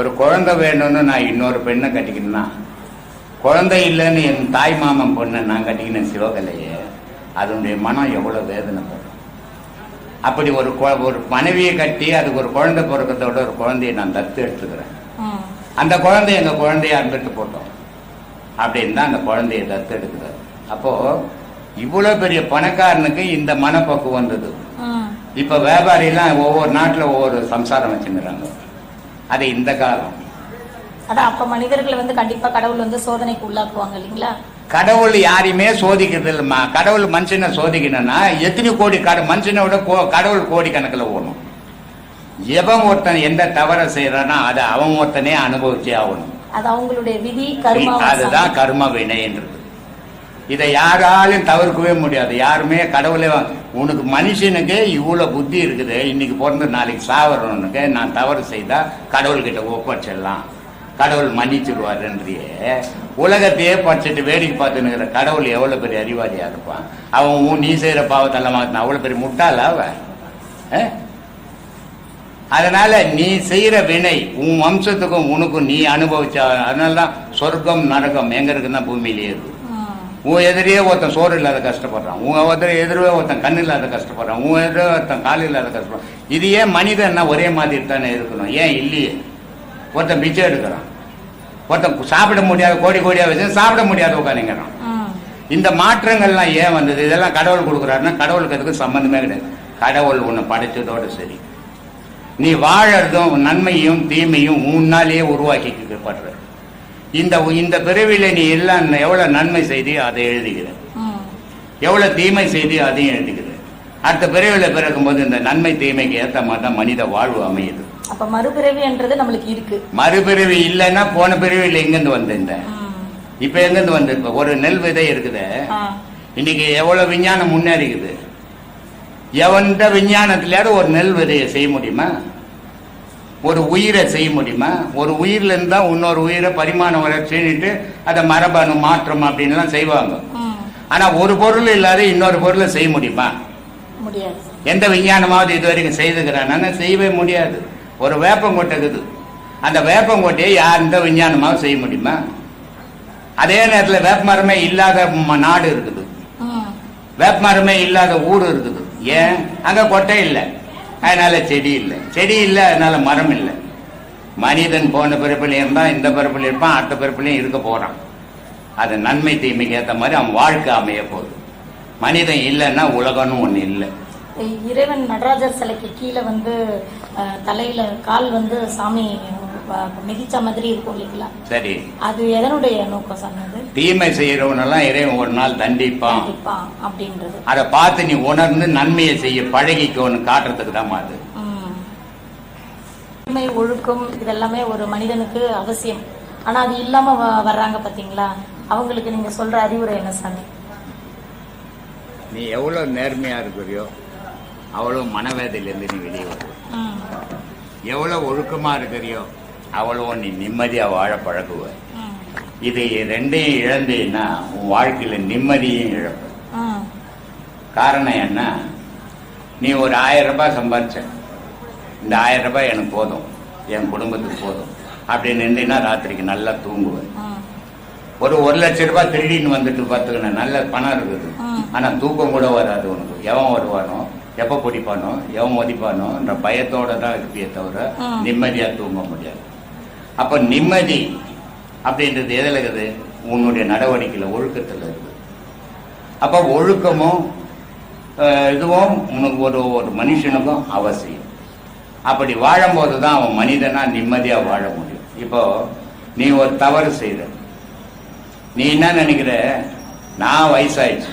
ஒரு குழந்தை வேணும்னு நான் இன்னொரு பெண்ணை கட்டிக்கணும்னா, குழந்தை இல்லைன்னு என் தாய் மாமன் பொண்ணை நான் கட்டிக்கினேன் சிவகலையே, அதனுடைய மனம் எவ்வளோ வேதனை போடும். அப்படி ஒரு மனைவியை கட்டி அதுக்கு ஒரு குழந்தை பிறக்கிறதோட ஒரு குழந்தைய நான் தத்து எடுத்துக்கிறேன், அந்த குழந்தைய எங்கள் குழந்தைய அன்பிட்டு போட்டோம் அப்படின்னு தான் அந்த குழந்தைய தத்து எடுக்கிறார். அப்போ இவ்வளோ பெரிய பணக்காரனுக்கு இந்த மனப்பக்குவம் வந்தது. இப்போ வியாபாரிலாம் ஒவ்வொரு நாட்டில் ஒவ்வொரு சம்சாரம் வச்சுக்கிறாங்க. அது இந்த காலம். அதான் அப்ப மனிதர்கள் வந்து கண்டிப்பா கடவுள் வந்து சோதனைக்கு உள்ளாக்குவாங்க இல்லைங்களா? கடவுள் யாரையுமே சோதிக்கிறது இல்லைம்மா. கடவுள் மனுஷனை சோதிக்கணும்னா எத்தனை கோடி மனுஷனை விட கடவுள் கோடி கணக்கில் ஓடும். எவன் ஒருத்தன் எந்த தவறை செய்யறானா அதை அவன் ஒருத்தனே அனுபவிச்சே ஆகணும். அது அவங்களுடைய விதி, கர்மா. அதுதான் கர்ம வினைன்றது. இதை யாராலும் தவிர்க்கவே முடியாது. யாருமே கடவுளே உனக்கு மனுஷனுக்கு இவ்வளோ புத்தி இருக்குது, இன்னைக்கு பிறந்து நாளைக்கு சாவரவனுக்கு நான் தவறு செய்தா கடவுள்கிட்ட ஒப்படைச்சிடலாம், கடவுள் மன்னிச்சிடுவாருன்றியே உலகத்தையே படிச்சுட்டு வேடிக்கை பார்த்துனுங்கிற கடவுள் எவ்வளோ பெரிய அறிவாளியா இருப்பான். அவன் நீ செய்கிற பாவத்தெல்லாம் மாற்றினா அவ்வளோ பெரிய முட்டாளா அவன்? அதனால நீ செய்யற வினை உன் வம்சத்துக்கும் உனக்கும் நீ அனுபவிச்ச. அதனாலதான் சொர்க்கம் நரகம் எங்க இருக்குன்னா பூமியிலே இருக்கு. உன் எதிரியே ஒருத்தன் சோறு இல்லாத கஷ்டப்படுறான், உன் எதிரே ஒருத்தன் கண் இல்லாத கஷ்டப்படுறான், உன் எதிரே ஒருத்தன் கால் இல்லாத கஷ்டப்படுறான். இது ஏன் மனிதன்னா ஒரே மாதிரி தானே இருக்கணும்? ஏன் இல்லையே? ஒருத்தன் பிச்சை எடுக்கிறான், ஒருத்தன் சாப்பிட முடியாத கோடியா வச்சு சாப்பிட முடியாத உட்காந்துங்கிறான். இந்த மாற்றங்கள்லாம் ஏன் வந்தது? இதெல்லாம் கடவுள் கொடுக்குறாருன்னா கடவுளுக்கு அதுக்கு சம்பந்தமே கிடையாது. கடவுள் உன்னை படைச்சதோடு சரி, நீ வாழறதும் நன்மையும் தீமையும் உன்னாலேயே உருவாக்கிக்கப்படுற. இந்த பிறவில நீ எல்லாம் எவ்வளவு நன்மை செய்தியோ அதை எழுதுகிற, எவ்வளவு தீமை செய்தியோ அதையும் எழுதுகிற. அடுத்த பிறவில பிறக்கும்போது இந்த நன்மை தீமைக்கு ஏற்ற மாதிரி தான் மனித வாழ்வு அமையுது. அப்ப மறுபிறவின்றது நம்மளுக்கு இருக்கு. மறுபிறவி இல்லைன்னா போன பிறவில எங்கிருந்து வந்த இப்ப எங்கிருந்து வந்து இப்ப ஒரு நெல் விதை இருக்குது. இன்னைக்கு எவ்வளவு விஞ்ஞானம் முன்னேறிக்குது. எவன்ட விஞ்ஞானத்திலேயாவது ஒரு நெல் விதையை செய்ய முடியுமா? ஒரு உயிரை செய்ய முடியுமா? ஒரு உயிர்ல இருந்தா இன்னொரு உயிரை பரிமாண வளர்ச்சின்னுட்டு அதை மரபணு மாற்றம் அப்படின்லாம் செய்வாங்க. ஆனா ஒரு பொருள் இல்லாத இன்னொரு பொருளை செய்ய முடியுமா? முடியாது. எந்த விஞ்ஞானமாவது இது வரைக்கும் செய்துக்கிறான்? செய்யவே முடியாது. ஒரு வேப்பங்கொட்டை இருக்குது, அந்த வேப்பங்கொட்டையை எந்த விஞ்ஞானமாவது செய்ய முடியுமா? அதே நேரத்தில் வேப்பமரமே இல்லாத நாடு இருக்குது, வேப்பமரமே இல்லாத ஊடு இருக்குது. ஏன்? அங்க கொட்டை இல்லை, அதனால செடி இல்லை. செடி இல்லை, அதனால மரம் இல்லை. மனிதன் போன பிறப்பிலையும் இருந்தான், இந்த பிறப்பிலையும் இருப்பான், அடுத்த பிறப்பிலையும் இருக்க போறான். அது நன்மை தீமைக்கு ஏற்ற மாதிரி அவன் வாழ்க்கை அமைய போகுது. மனிதன் இல்லைன்னா உலகம்னு ஒண்ணு இல்லை. இறைவன் நடராஜர் சிலைக்கு கீழே வந்து தலையில கால் வந்து சாமி மிதிச்ச மாதிரி இருக்கும் இல்லைங்களா? சரி, அது எதனுடைய நோக்கம் சொன்னது? தீமை செய்யறவனெல்லாம் இறைவன் ஒரு நாள் தண்டிப்பான் அப்படின்றது. அதை பார்த்து நீ உணர்ந்து நன்மையை செய்ய பழகிக்கோன்னு காட்டுறதுக்கு தான் அது. தீமை ஒழுக்கம் இதெல்லாமே ஒரு மனிதனுக்கு அவசியம். ஆனா அது இல்லாம வர்றாங்க பாத்தீங்களா, அவங்களுக்கு நீங்க சொல்ற அறிவுரை என்ன சாமி? நீ எவ்வளவு நேர்மையா இருக்கிறியோ அவ்வளவு மனவேதையிலிருந்து நீ வெளியே வருவ. எவ்வளவு ஒழுக்கமா இருக்கிறியோ அவ்வளவு நீ நிம்மதியா வாழ பழகுவ. இது ரெண்டையும் இழந்தீன்னா உன் வாழ்க்கையில நிம்மதியும் இழப்ப. காரணம் என்ன? நீ ஒரு 1000 ரூபாய் சம்பாதிச்ச, இந்த 1000 ரூபாய் எனக்கு போதும், என் குடும்பத்துக்கு போதும் அப்படின்னு நின்றீன்னா ராத்திரிக்கு நல்லா தூங்குவேன். ஒரு 1,00,000 ரூபாய் திருடின்னு வந்துட்டு பார்த்துக்கணும், நல்ல பணம் இருக்குது, ஆனா தூக்கம் கூட வராது உனக்கு. எவன் வருவானோ, எப்ப பிடிப்பானோ, எவன் மதிப்பானோன்ற பயத்தோட தான் இருப்பியே தவிர நிம்மதியா தூங்க முடியாது. அப்ப நிம்மதி அப்படின்றது எதில் இருக்குது? உன்னுடைய நடவடிக்கையில, ஒழுக்கத்துல இருக்குது. அப்ப ஒழுக்கமும் இதுவும் உனக்கு ஒரு மனுஷனுக்கும் அவசியம். அப்படி வாழும்போது தான் அவன் மனிதனா நிம்மதியா வாழ முடியும். இப்போ நீ ஒரு தவறு செய்த, நீ என்ன நினைக்கிற, நான் வயசாயிடுச்சு,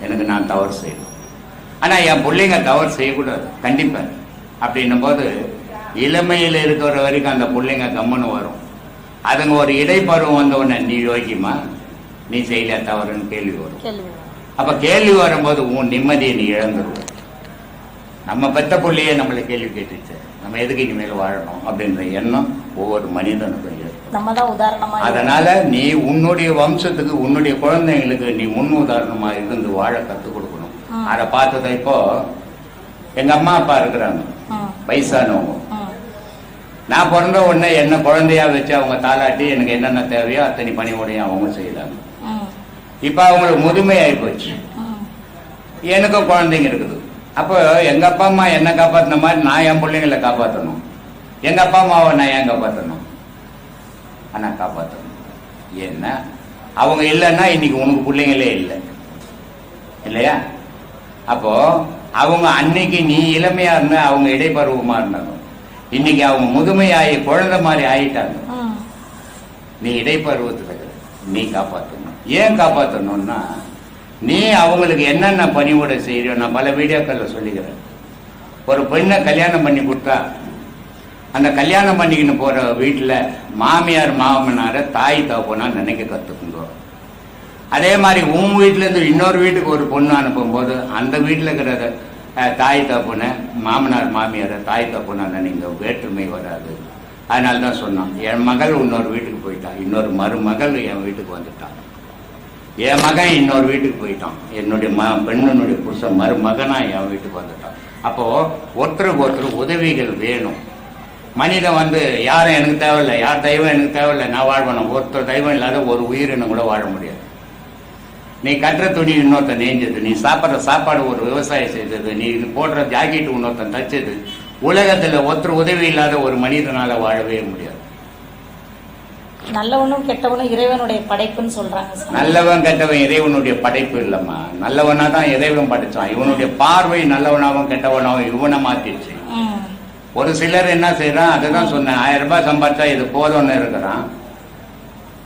எனக்கு நான் தவறு செய்யணும், ஆனா என் பிள்ளைங்க தவறு செய்யக்கூடாது கண்டிப்பா. அப்படின்னும் போது இளமையில் இருக்கிற வரைக்கும் அந்த பிள்ளைங்க கம்முன்னு வரும். அதுங்க ஒரு இடைப்பருவம் வந்த உடனே நீ யோகிமா, நீ செய்யல தவறுன்னு கேள்வி வரும். அப்ப கேள்வி வரும்போது உன் நிம்மதியை நீ இழந்துருவ. நம்ம பெத்த பிள்ளையே நம்மளை கேள்வி கேட்டுச்சு, நம்ம எதுக்கு இனிமேல் வாழணும் அப்படின்ற எண்ணம் ஒவ்வொரு மனிதனுக்கும் இருக்கு. அதனால நீ உன்னுடைய வம்சத்துக்கு, உன்னுடைய குழந்தைங்களுக்கு நீ முன் உதாரணமா இருந்து வாழ கத்துக் கொடுக்கணும். அதை பார்த்ததை இப்போ எங்க அம்மா அப்பா இருக்கிறாங்க, வயசானவங்க. நான் பிறந்த உடனே என்ன குழந்தையா வச்சு அவங்க தாளாட்டி எனக்கு என்னென்ன தேவையோ அத்தனை பணிவுடையும் அவங்க செய்யறாங்க. இப்ப அவங்களுக்கு முதுமை ஆகி போச்சு, எனக்கும் குழந்தைங்க இருக்குது. அப்போ எங்க அப்பா அம்மா என்ன காப்பாத்தின மாதிரி நான் என் பிள்ளைங்களை காப்பாற்றணும், எங்க அப்பா அம்மாவை நான் ஏன் காப்பாற்றணும், ஆனா காப்பாற்றணும். ஏன்னா அவங்க இல்லைன்னா இன்னைக்கு உனக்கு பிள்ளைங்களே இல்லை இல்லையா? அப்போ அவங்க அன்னைக்கு நீ இளமையா இருந்த, அவங்க இடைப்பருவமா இருந்தாங்க, இன்னைக்கு அவங்க முதுமையாகி குழந்தை மாதிரி ஆயிட்டாங்க. நீ இடைப்பருவத்துல நீ காப்பாற்றணும். ஏன் காப்பாற்றணும்னா, நீ அவங்களுக்கு என்னென்ன பணிவோட செய்யறியோ, நான் பல வீடியோக்கள்ல சொல்லிக்கிறேன். ஒரு பெண்ணை கல்யாணம் பண்ணி கொடுத்தா அந்த கல்யாணம் பண்ணிக்கின்னு போற வீட்டுல மாமியார் மாமனார தாய் தகப்பனா நினைக்க கத்துக்குங்க. அதே மாதிரி உன் வீட்டுல இருந்து இன்னொரு வீட்டுக்கு ஒரு பொண்ணு அனுப்பும் போது அந்த வீட்டுல இருக்கிற தாய் தகப்பனை, மாமனார் மாமியார தாய் தகப்பனா நினைங்க, வேற்றுமை வராது. அதனாலதான் சொன்னான், என் மகள் இன்னொரு வீட்டுக்கு போயிட்டா, இன்னொரு மருமகள் என் வீட்டுக்கு வந்துட்டான், என் மகன் இன்னொரு வீட்டுக்கு போயிட்டான், என்னுடைய பெண்ணுடைய புருஷன் மருமகனா என் வீட்டுக்கு வந்துட்டான். அப்போ ஒருத்தருக்கு ஒருத்தர் உதவிகள் வேணும். மனிதன் யாரும் எனக்கு தேவையில்லை, யார் தெய்வம் எனக்கு தேவையில்லை, நான் வாழ்வணும். ஒருத்தர் தெய்வம் இல்லாத ஒரு உயிரினம் கூட வாழ முடியாது. நீ கட்டுற துணி இன்னொருத்தன் நெஞ்சது, நீ சாப்பிட்ற சாப்பாடு ஒரு விவசாயம் செய்தது, நீ போடுற ஜாக்கெட் இன்னொருத்தன் தச்சது. உலகத்துல ஒருத்தர் உதவி இல்லாத ஒரு மனிதனால வாழவே முடியாது. நல்லவனும் கெட்டவனும் இறைவனுடைய படைப்புன்னு சொல்றாங்க. நல்லவன் கெட்டவன் இறைவனுடைய படைப்பு இல்லம்மா, நல்லவனா தான் இறைவன் படைச்சான். இவனுடைய பார்வை நல்லவனாவும் கெட்டவனாவும் இவனை மாத்திடுச்சு. ஒரு சிலர் என்ன செய்யறான், அதுதான் சொன்னேன், 1000 ரூபாய் சம்பாதிச்சா இது போதும்னு இருக்கிறான்.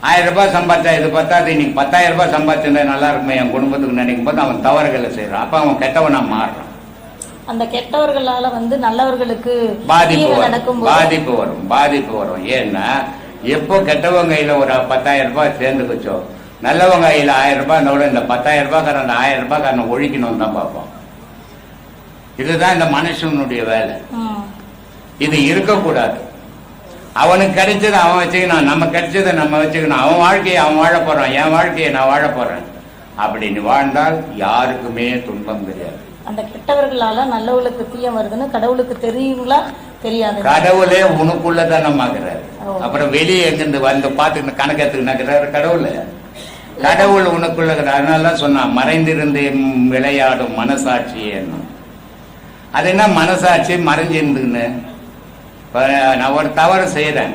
1000 ரூபாய் சம்பாதிச்சா இது பத்தாது, இன்னைக்கு 10,000 ரூபாய் சம்பாதிச்சிருந்தா நல்லா இருக்குமே என் குடும்பத்துக்கு நினைக்கும் போது அவன் தவறுகளை செய்யறான். அப்ப அவன் கெட்டவனா மாறுறான். அந்த கெட்டவர்களால நல்லவர்களுக்கு பாதிப்பு வரும். ஏன்னா எப்போ கெட்டவங்க கையில ஒரு 10,000 ரூபாய் சேர்ந்துக்குச்சோ, நல்லவங்க கையில 1000 ரூபாய் இருந்தா இந்த 10,000 ரூபாய்க்காரன் அந்த 1000 ரூபாய்க்காரனை ஒழிக்கணும் தான் பார்ப்போம். இதுதான் இந்த மனுஷனுடைய வேலை. இது இருக்கக்கூடாது. அவனுக்கு கிடைச்சது அவன் வச்சுக்கணும், நம்ம கிடைச்சதை நம்ம வச்சுக்கணும். அவன் வாழ்க்கையை அவன் வாழ போறான், என் வாழ்க்கையை நான் வாழ போறேன் அப்படின்னு வாழ்ந்தால் யாருக்குமே துன்பம் தெரியாது. அந்த கெட்டவர்களால நல்லவர்களுக்கு தீயம் வருதுன்னு கடவுளுக்கு தெரியுங்களா தெரியாது? கடவுளே உனக்குள்ளதான் நம்மாக்குறாரு. அப்புறம் வெளியே எங்கிருந்து வந்து பார்த்து கணக்கெடுத்துக்கிறாரு கடவுள். கடவுள் உனக்குள்ள. அதனாலதான் சொன்னான், மறைந்திருந்து விளையாடும் மனசாட்சி என்ன. அது என்ன மனசாட்சி மறைஞ்சிருந்துன்னு? நான் ஒரு தவறு செய்யறேன்,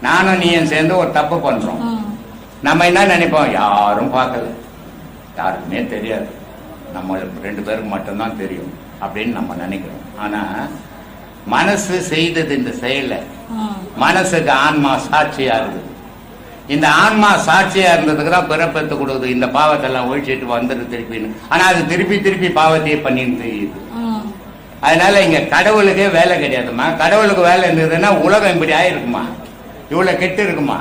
நானும் நீயும் சேர்ந்து ஒரு தப்பு பண்றோம். நம்ம என்ன நினைப்போம், யாரும் பார்க்கல, யாருக்குமே தெரியாது, நம்ம 2 பேருக்கு மட்டும்தான் தெரியும் அப்படின்னு நம்ம நினைக்கிறோம். ஆனா மனசு செய்தது இந்த செயல, மனசுக்கு ஆன்மா சாட்சியா இருக்குது. இந்த ஆன்மா சாட்சியா இருந்ததுக்கு தான் பிறப்பெத்து கொடுக்குது, இந்த பாவத்தை எல்லாம் ஒழிச்சிட்டு வந்துரு திருப்பின்னு. ஆனா அது திருப்பி திருப்பி பாவத்தையே பண்ணிட்டு தெரியுது. அதனால இங்க கடவுளுக்கே வேலை கிடையாதுமா. கடவுளுக்கு வேலை இருந்ததுன்னா உலகம் இப்படி ஆயிருக்குமா, இவ்வளவு கெட்டு இருக்குமா?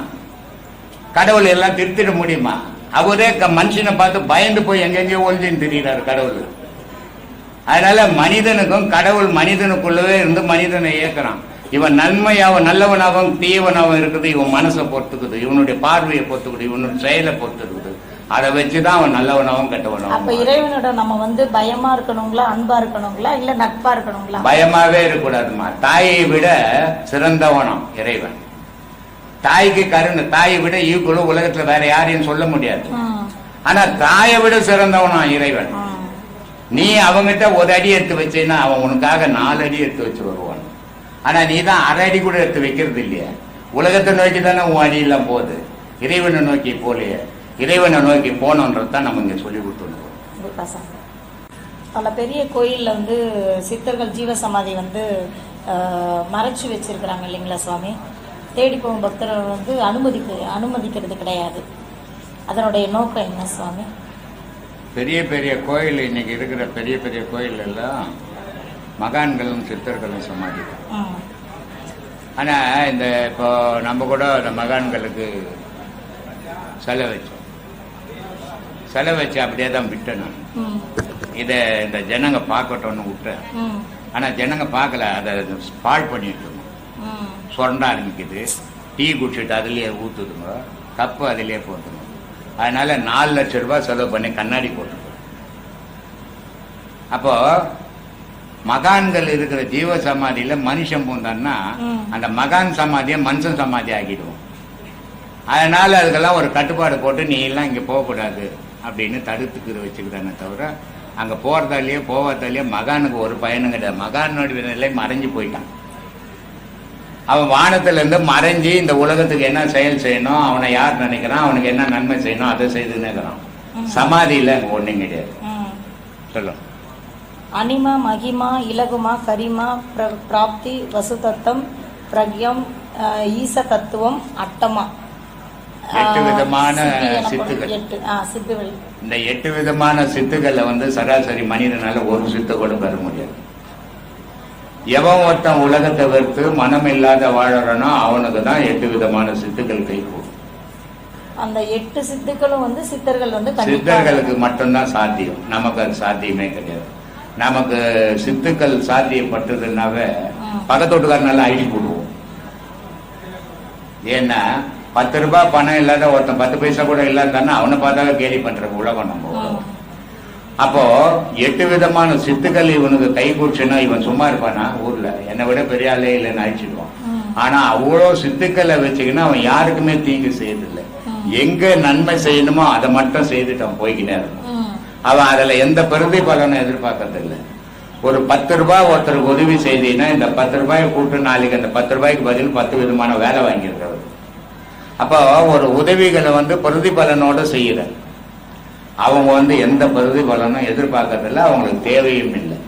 கடவுள் எல்லாம் திருத்திட முடியுமா? அவரே மனுஷனை பார்த்து பயந்து போய் எங்கெங்கயோ ஒழிஞ்சுன்னு தெரிகிறாரு கடவுள். அதனால மனிதனுக்கும் கடவுள் மனிதனுக்குள்ளவே இருந்து மனிதனை இயக்குறான். இவன் நன்மையாவும் நல்லவனாகவும் தீவனாகவும் இருக்குது, இவன் மனசை பொறுத்துக்குது, இவனுடைய பார்வையை பொறுத்துக்குது, இவனுடைய செயலை பொறுத்து இருக்குது. அதை வச்சுதான் அவன் நல்லவனாகவும் கெட்டவனாகவும். அப்ப இறைவனோட நம்ம பயமா இருக்கணுங்களா, அன்பா இருக்கணுங்களா, இல்ல நட்பா இருக்கணுங்களா? பயமாவே இருக்கக்கூடாதுமா. தாயை விட சிறந்தவனம் இறைவன். தாய்க்கு கருணை, தாயை விட ஈக்குவலும் உலகத்துல வேற யாரையும் சொல்ல முடியாது. ஆனா தாயை விட சிறந்தவனா இறைவன். நீ அவங்கிட்ட ஒரு அடி எடுத்து வச்சேன்னா அவன் உனக்காக 4 அடி எடுத்து வச்சு வருவான். ஆனா நீ தான் 1/2 அடி கூட எடுத்து வைக்கிறது இல்லையா? உலகத்தை நோக்கி தானே உன் அடி எல்லாம் போகுது, இறைவனை நோக்கி போலையே. இறைவனை நோக்கி போனோன்றதான் நம்ம இங்க சொல்லி கொடுத்துருக்கோம். பல பெரிய கோயில்ல சித்தர்கள் ஜீவசமாதி மறைச்சு வச்சிருக்கிறாங்க இல்லைங்களா சுவாமி? தேடி போகும் பக்தரை வந்து அனுமதிக்கிறது கிடையாது. அதனுடைய நோக்கம் என்ன சுவாமி? பெரிய பெரிய கோயில், இன்னைக்கு இருக்கிற பெரிய பெரிய கோயில் எல்லாம் மகான்களும் சித்தர்களும் சமாதி. ஆனா இந்த இப்போ நம்ம கூட இந்த மகான்களுக்கு செலவு வச்சு அப்படியே தான் விட்டணும். இதை இந்த ஜனங்க பார்க்கட்டும்னு விட்டேன். ஆனா ஜனங்க பார்க்கல, அதை பாழ் பண்ணிட்டு சொரண்ட ஆரம்பிக்குது. டீ குடிச்சிட்டு அதுலயே ஊத்துதுங்க, கப்பு அதுலயே போட்டுங்க. அதனால 4 லட்சம் ரூபாய் செலவு பண்ணி கண்ணாடி போட்டு. அப்போ மகான்கள் இருக்கிற ஜீவ சமாதியில மனுஷன் பூந்தான்னா அந்த மகான் சமாதியை மனுஷன் சமாதி ஆக்கிடுவோம். அதனால அதுக்கெல்லாம் ஒரு கட்டுப்பாடு போட்டு நீ எல்லாம் இங்க போகக்கூடாது அப்படின்னு தடுத்துக்கிற வச்சுக்கிறானே தவிர அங்க போவதாலேயே மகானுக்கு ஒரு பயனும் கிடையாது. மகானுடைய நிலை மறைஞ்சு போயிட்டான். அவன் வானத்துல இருந்து மறைஞ்சி இந்த உலகத்துக்கு என்ன செயல் செய்யணும், அவனை யார் நினைக்கிறான், அவனுக்கு என்ன நன்மை செய்யணும் அதை செய்துன்னு இருக்கிறான். சமாதியில அங்க ஒண்ணும் கிடையாது. சொல்லும் அனிமா மகிமா இலகுமா கரிமா பிராப்தி வசுதத்தம் பிரக்யம் ஈச தத்துவம் அட்டமா 8 விதமான சித்துகள். இந்த 8 விதமான சித்துக்களை வந்து சராசரி மனிதனால ஒரு சித்து கூட பெற முடியாது. எவன் ஒருத்தன் உலகத்தை வெறுத்து மனம் இல்லாத வாழறனோ அவனுக்கு தான் 8 விதமான சித்துக்கள் கை கூடும். அந்த 8 சித்துக்களும் வந்து சித்தர்கள் வந்து சித்தர்களுக்கு மட்டும்தான் சாத்தியம். நமக்கு அது சாத்தியமே கிடையாது. நமக்கு சித்துக்கள் சாத்தியப்பட்டதுனாவே பக்கத்தோட்டுக்காரனால ஐடி போடுவோம். ஏன்னா 10 ரூபாய் பணம் இல்லாத ஒருத்தன் 10 பைசா கூட இல்லாதானா அவனை பார்த்தாவே கேலி பண்ற உலகம் நம்ம. அப்போ 8 விதமான சித்துக்கள் இவனுக்கு கை கூடுச்சுன்னா இவன் சும்மா இருப்பானா? ஊர்ல என்னை விட பெரிய ஆளே இல்லைன்னு அழிச்சிடுவான். ஆனா அவ்வளவு சித்துக்களை வச்சுக்கினா அவன் யாருக்குமே தீங்கு செய்யறதில்லை. எங்க நன்மை செய்யணுமோ அதை மட்டும் செய்துட்டு அவன் போய்கிட்டே இருக்கும். அவன் அதுல எந்த பிரதிபலனும் எதிர்பார்க்கறது இல்லை. ஒரு 10 ரூபாய் ஒருத்தருக்கு உதவி செய்தீங்கன்னா இந்த 10 ரூபாயை கூட்டு நாளைக்கு அந்த 10 ரூபாய்க்கு பதில் 10 விதமான வேலை வாங்கியிருக்கிறவர். அப்போ ஒரு உதவிகளை வந்து பிரதிபலனோட செய்யற அவங்க வந்து எந்த பிரதிபலனும் எதிர்பார்க்கறதில்ல, அவங்களுக்கு தேவையும் இல்லை.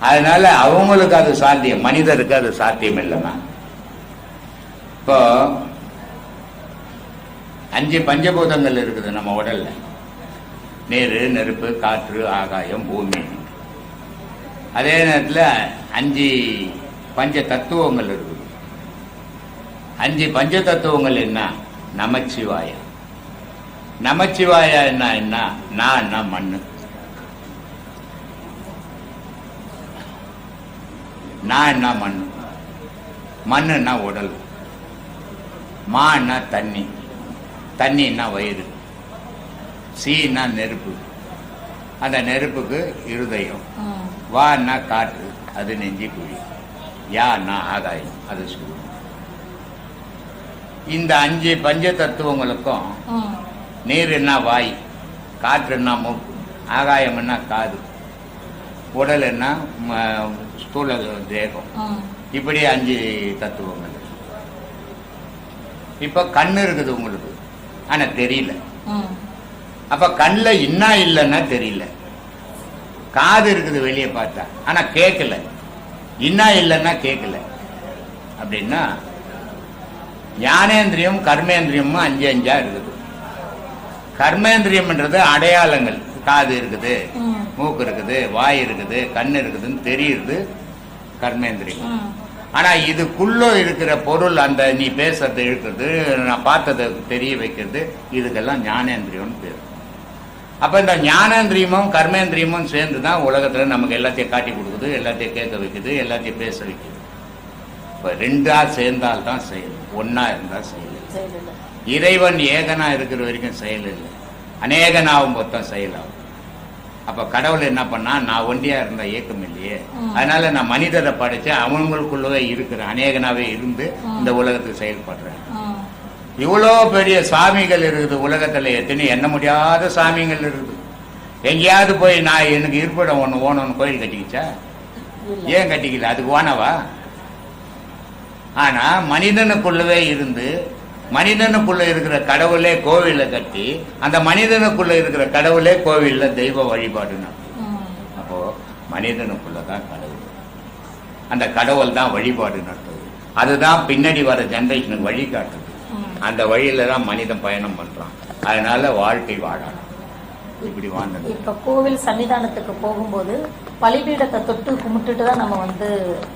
அதனால அவங்களுக்கு அது சாத்தியம், மனிதருக்கு அது சாத்தியம் இல்லைன்னா. இப்போ 5 பஞ்சபூதங்கள் இருக்குது நம்ம உடல்ல. நீர், நெருப்பு, காற்று, ஆகாயம், பூமி. அதே நேரத்தில் 5 பஞ்ச தத்துவங்கள் இருக்குது. 5 பஞ்ச தத்துவங்கள் என்ன? நமச்சிவாய. நமச்சிவாய என்ன? நான் மண்ணு, நான் மண்ணு, மண்ணுன்னா உடல், மான்னா தண்ணி, தண்ணின்னா வயிறு, சீனா நெருப்பு, அந்த நெருப்புக்கு இருதயம், வான்னா காற்று, அது நெஞ்சி குழி, யான்னா ஆகாயம், அது சூரியன். இந்த 5 பஞ்ச தத்துவங்களுக்கும் நீருன்னா வாய், காற்றுன்னா மூக்கு, ஆகாயம்னா காது, உடல்னா ஸ்தூல தேகம். இப்படி 5 தத்துவங்கள். இப்ப கண்ணு இருக்குது உங்களுக்கு, ஆனா தெரியல. அப்ப கண்ணில் இன்னா இல்லைன்னா தெரியல. காது இருக்குது வெளியே பார்த்தா, ஆனா கேட்கல. இன்னா இல்லைன்னா கேட்கல. அப்படின்னா ஞானேந்திரியம் கர்மேந்திரியமும் 5 இருக்குது. கர்மேந்திரியம்ன்றது அடையாளங்கள். காது இருக்குது, மூக்கு இருக்குது, வாய் இருக்குது, கண் இருக்குதுன்னு தெரியுது கர்மேந்திரியம். ஆனா இதுக்குள்ள இருக்கிற பொருள், அந்த நீ பேசுறதை இழுக்கிறது, நான் பார்த்ததை தெரிய வைக்கிறது, இதுக்கெல்லாம் ஞானேந்திரியம்னு பேர். அப்ப இந்த ஞானேந்திரியமும் கர்மேந்திரியமும் சேர்ந்துதான் உலகத்துல நமக்கு எல்லாத்தையும் காட்டி கொடுக்குது, எல்லாத்தையும் கேட்க வைக்குது, எல்லாத்தையும் பேச வைக்குது. இப்ப 2ஆ சேர்ந்தால்தான் செயல், 1ஆ இருந்தா செயல். இறைவன் ஏகனா இருக்கிற வரைக்கும் செயல் இல்லை, அநேகனாவும் மொத்தம் செயலாகும். அப்ப கடவுள் என்ன பண்ணா, நான் ஒண்டியா இருந்த இயக்கம் இல்லையே, அதனால நான் மனிதரை படைச்சு அவங்களுக்குள்ளவே இருக்கிற அநேகனாவே இருந்து இந்த உலகத்துக்கு செயல்படுறேன். இவ்வளோ பெரிய சாமிகள் இருக்குது உலகத்துல, எத்தனை எண்ண முடியாத சாமிகள் இருக்குது. எங்கேயாவது போய் நான் எனக்கு இருப்பிடம் ஒன்று ஓணும்னு கோயில் கட்டிக்கிச்சா? ஏன் கட்டிக்கல? அதுக்கு ஓனவா? ஆனா மனிதனுக்குள்ளவே இருந்து மனிதனுக்குள்ள இருக்கிற கடவுளே கோவில கட்டி, அந்த மனிதனுக்குள்ள இருக்கிற கடவுளே கோவில்ல தெய்வ வழிபாடு. அப்போ மனிதனுக்குள்ளதான் கடவுள். அந்த கடவுள் தான் வழிபாடு நடத்துது. அதுதான் பின்னாடி வர ஜெனரேஷனுக்கு வழி காட்டுது. அந்த வழியில தான் மனிதன் பயணம் பண்றான். அதனால வாழ்க்கை வாழலாம். இப்படி வாழ்ந்தது. இப்ப கோவில் சன்னிதானத்துக்கு போகும்போது பலிபீடத்தை தொட்டு கும்பிட்டுட்டு தான் நம்ம வந்து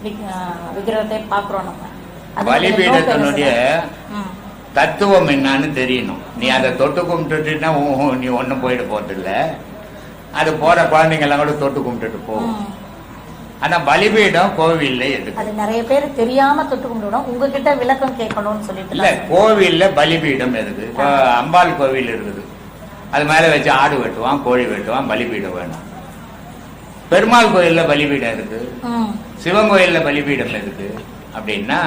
விக்கிரகத்தை பாக்குறோம். நம்ம பலிபீடத்தினுடைய தத்துவம் என்னன்னு தெரியணும். நீ அதை தொட்டு கும்பிட்டுட்டா நீ ஒன்னும் போயிட போறதில்ல. அது போற குழந்தைங்க எல்லாம் கூட தொட்டு கும்பிட்டுட்டு போகும். ஆனா பலிபீடம் கோவில்ல எதுக்கு? அது நிறைய பேர் தெரியாம தொட்டு கும்பிடணும். உங்ககிட்ட விளக்கம் கேட்கணும்னு சொல்லிட்டு இல்ல, கோவில்ல பலிபீடம் எதுக்கு? இப்போ அம்பாள் கோவில் இருக்குது, அது மேல வச்சு ஆடு வெட்டுவான், கோழி வெட்டுவான், பலிபீடம் வேணும். பெருமாள் கோயில்ல பலிபீடம் இருக்கு, சிவன் கோயில்ல பலிபீடம் இருக்கு. அப்படின்னா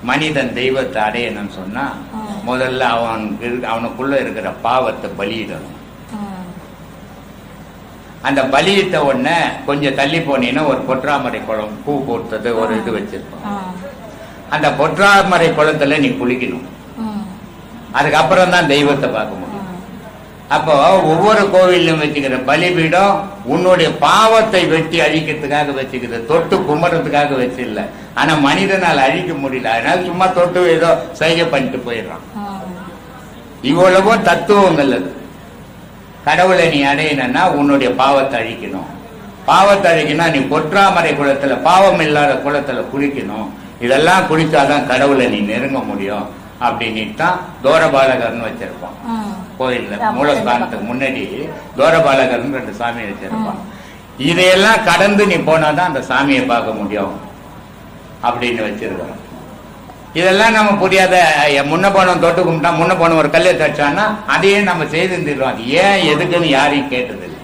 மனிதன் தெய்வத்தை அடையணும்னு சொன்னா முதல்ல அவனுக்குள்ள இருக்கிற பாவத்தை பலியிடணும். அந்த பலியிட்ட உடனே கொஞ்சம் தள்ளி போனீங்கன்னா ஒரு பொற்றாமரை குளம், பூ போட்டது ஒரு இது வச்சிருக்கோம். அந்த பொற்றாமரை குளத்துல நீ குளிக்கணும். அதுக்கப்புறம் தான் தெய்வத்தை பார்க்க முடியும். அப்போ ஒவ்வொரு கோவிலும் வச்சுக்கிற பலிபீடம் உன்னுடைய பாவத்தை வெட்டி அழிக்கிறதுக்காக வச்சுக்கிற, தொட்டு கும்புறதுக்காக வச்சு இல்ல. ஆனா மனிதனால் அழிக்க முடியல, அதனால சும்மா தொட்டு ஏதோ சைகை பண்ணிட்டு போயிடுறான். இவ்வளவோ தத்துவங்கள் அது. கடவுளை நீ அடையணும்னா உன்னுடைய பாவத்தை அழிக்கணும். பாவத்தை அழிக்கணும், நீ பொற்றாமரை குளத்துல, பாவம் இல்லாத குளத்துல குளிக்கணும். இதெல்லாம் குளிச்சாதான் கடவுளை நீ நெருங்க முடியும். அப்படின்னு தான் தோரபாலகர்னு வச்சிருப்பான் கோயில்ல. மூலஸ்தானத்துக்கு முன்னாடி தோரபாலகர்னு 2 சாமி வச்சிருப்பான். இதையெல்லாம் கடந்து நீ போனாதான் அந்த சாமியை பார்க்க முடியும் அப்படின்னு வச்சிருக்கோம். இதெல்லாம் நம்ம புரியாத, முன்ன போனவன் தொட்டு கும்பிட்டா, முன்ன போன ஒரு கல்லை தச்சான்னா அதையே நம்ம செய்திருந்துடுவோம். அது ஏன் எதுக்குன்னு யாரையும் கேட்டதில்லை,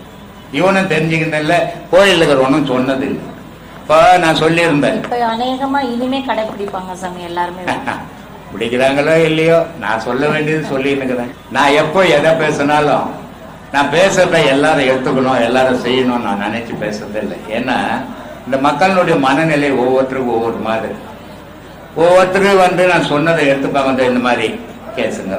இவனும் தெரிஞ்சுக்கிட்டதில்ல, கோயிலுக்கு இருக்கிறவனும் சொன்னதில்லை. இப்போ நான் சொல்லியிருந்தேன், அநேகமா இனிமே கடைபிடிப்பாங்க சாமி எல்லாருமே. பிடிக்கிறாங்களோ இல்லையோ, நான் சொல்ல வேண்டியது சொல்லிருக்கிறேன். நான் எப்போ எதை பேசினாலும் நான் பேசுறத எல்லாரும் எடுத்துக்கணும், எல்லாரும் செய்யணும் நான் நினைச்சு பேசுறதே இல்லை. ஏன்னா இந்த மக்களுடைய மனநிலை ஒவ்வொருத்தருக்கும் ஒவ்வொரு மாதிரி. ஒவ்வொருத்தரும் வந்து நான் சொன்னதை எடுத்துப்பாங்க, இந்த மாதிரி கேசுங்க.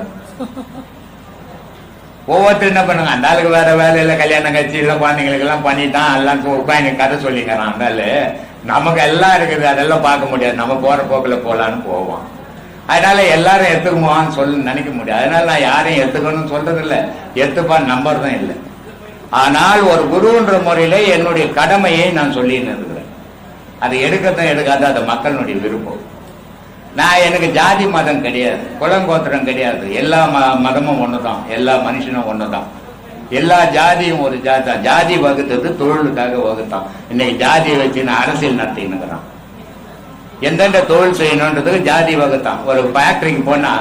ஒவ்வொருத்தரும் என்ன பண்ணுங்க, அந்த ஆளுக்கு வேற வேலையில கல்யாணம் கட்சி எல்லாம் குழந்தைங்களுக்கு எல்லாம் பண்ணிட்டான், எல்லாம் உட்காந்து கதை சொல்லிக்கிறான். அந்த நமக்கு எல்லாம் இருக்குது, அதெல்லாம் பார்க்க முடியாது. நம்ம போற போக்குல போலான்னு போவோம். அதனால எல்லாரும் எடுத்துக்குமான்னு சொல்ல நினைக்க முடியாது. அதனால நான் யாரையும் எடுத்துக்கணும்னு சொல்றது இல்லை, எடுத்துப்பான்னு நம்பர் தான் இல்லை. ஆனால் ஒரு குருன்ற முறையில என்னுடைய கடமையை நான் சொல்லின்னு இருக்கிறேன். அது எடுக்கத்தான் எடுக்காத அது மக்களுடைய விருப்பம். நான் எனக்கு ஜாதி மதம் கிடையாது, குலங்கோத்திரம் கிடையாது. எல்லா மதமும் ஒண்ணுதான், எல்லா மனுஷனும் ஒண்ணுதான். எல்லா ஜாதியும் ஒரு ஜாதி தான். ஜாதி வகுத்தது தொழிலுக்காக வகுத்தான். இன்னைக்கு ஜாதியை வச்சு நான் அரசியல் நடத்தினுக்கிறான். எந்தெந்த தொழில் செய்யணுன்றதுக்கு ஜாதி வகுத்தான். ஒரு ஃபேக்டரிக்கு போனா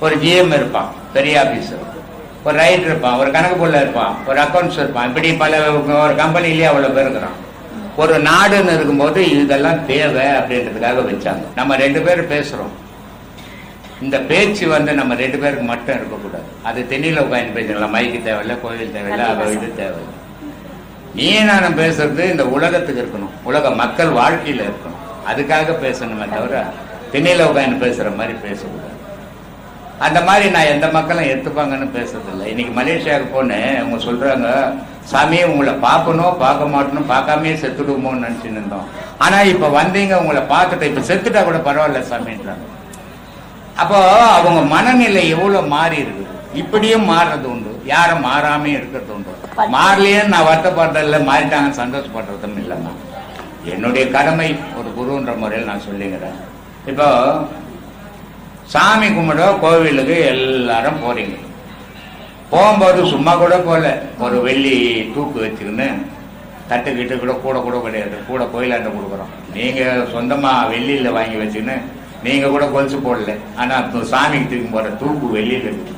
ஒரு ஜிஎம் இருப்பான், பெரிய ஆபீசர், ஒரு ரைட்டர் இருப்பான், ஒரு கணக்கு புள்ள இருப்பான், ஒரு அக்கௌண்ட்ஸ் இருப்பான். இப்படி பல ஒரு கம்பெனிலேயே அவ்வளவு பேர் இருக்கிறான். ஒரு நாடுன்னு இருக்கும்போது இதெல்லாம் தேவை அப்படின்றதுக்காக வச்சாங்க. நம்ம 2 பேரும் பேசுறோம், இந்த பேச்சு வந்து நம்ம 2 பேருக்கு மட்டும் இருக்கக்கூடாது. அது தென்னில உட்காந்து பேசலாம். மைக்கு தேவையில்லை, கோவில் தேவையில்லை, அவ இது தேவையில்லை. நீ நானும் பேசுறது இந்த உலகத்துக்கு இருக்கணும், உலக மக்கள் வாழ்க்கையில இருக்கணும். அதுக்காக பேசணுமே தவிர திண்ணையில உட்காந்து பேசுற மாதிரி பேசக்கூடாது. அந்த மாதிரி நான் எந்த மக்களும் எடுத்துப்பாங்கன்னு பேசுறதில்லை. இன்னைக்கு மலேசியாவுக்கு போனேன், அவங்க சொல்றாங்க, சாமியை உங்களை பார்க்கணும், பார்க்க மாட்டணும், பார்க்காமே செத்துடுமோன்னு நினைச்சுன்னு இருந்தோம். ஆனா இப்ப வந்தீங்க, உங்களை பார்த்துட்டு இப்ப செத்துட்டா கூட பரவாயில்ல சாமின்றாங்க. அப்போ அவங்க மனநிலை எவ்வளவு மாறி இருக்குது. இப்படியும் மாறுறது உண்டு, யாரும் மாறாமே இருக்கிறது உண்டு. மாறலையே நான் வருத்தப்படுறதில்ல, மாறிட்டாங்கன்னு சந்தோஷப்படுறதும் இல்லைன்னா என்னுடைய கடமை ஒரு குருன்ற முறையில் நான் சொல்லிக்கிறேன். இப்போ சாமி கும்பிட கோவிலுக்கு எல்லாரும் போறீங்க. போகும்போது சும்மா கூட போல, ஒரு வெள்ளி தூக்கு வச்சுக்கின்னு தட்டுக்கிட்டு கூட கூட கிடையாது, கூட கோயிலாண்ட கொடுக்குறோம். நீங்க சொந்தமா வெள்ளியில வாங்கி வச்சுக்கின்னு நீங்க கூட கொலுசு போடல, ஆனா சாமிக்கு தூக்கி போற தூக்கு வெள்ளியில இருக்கு.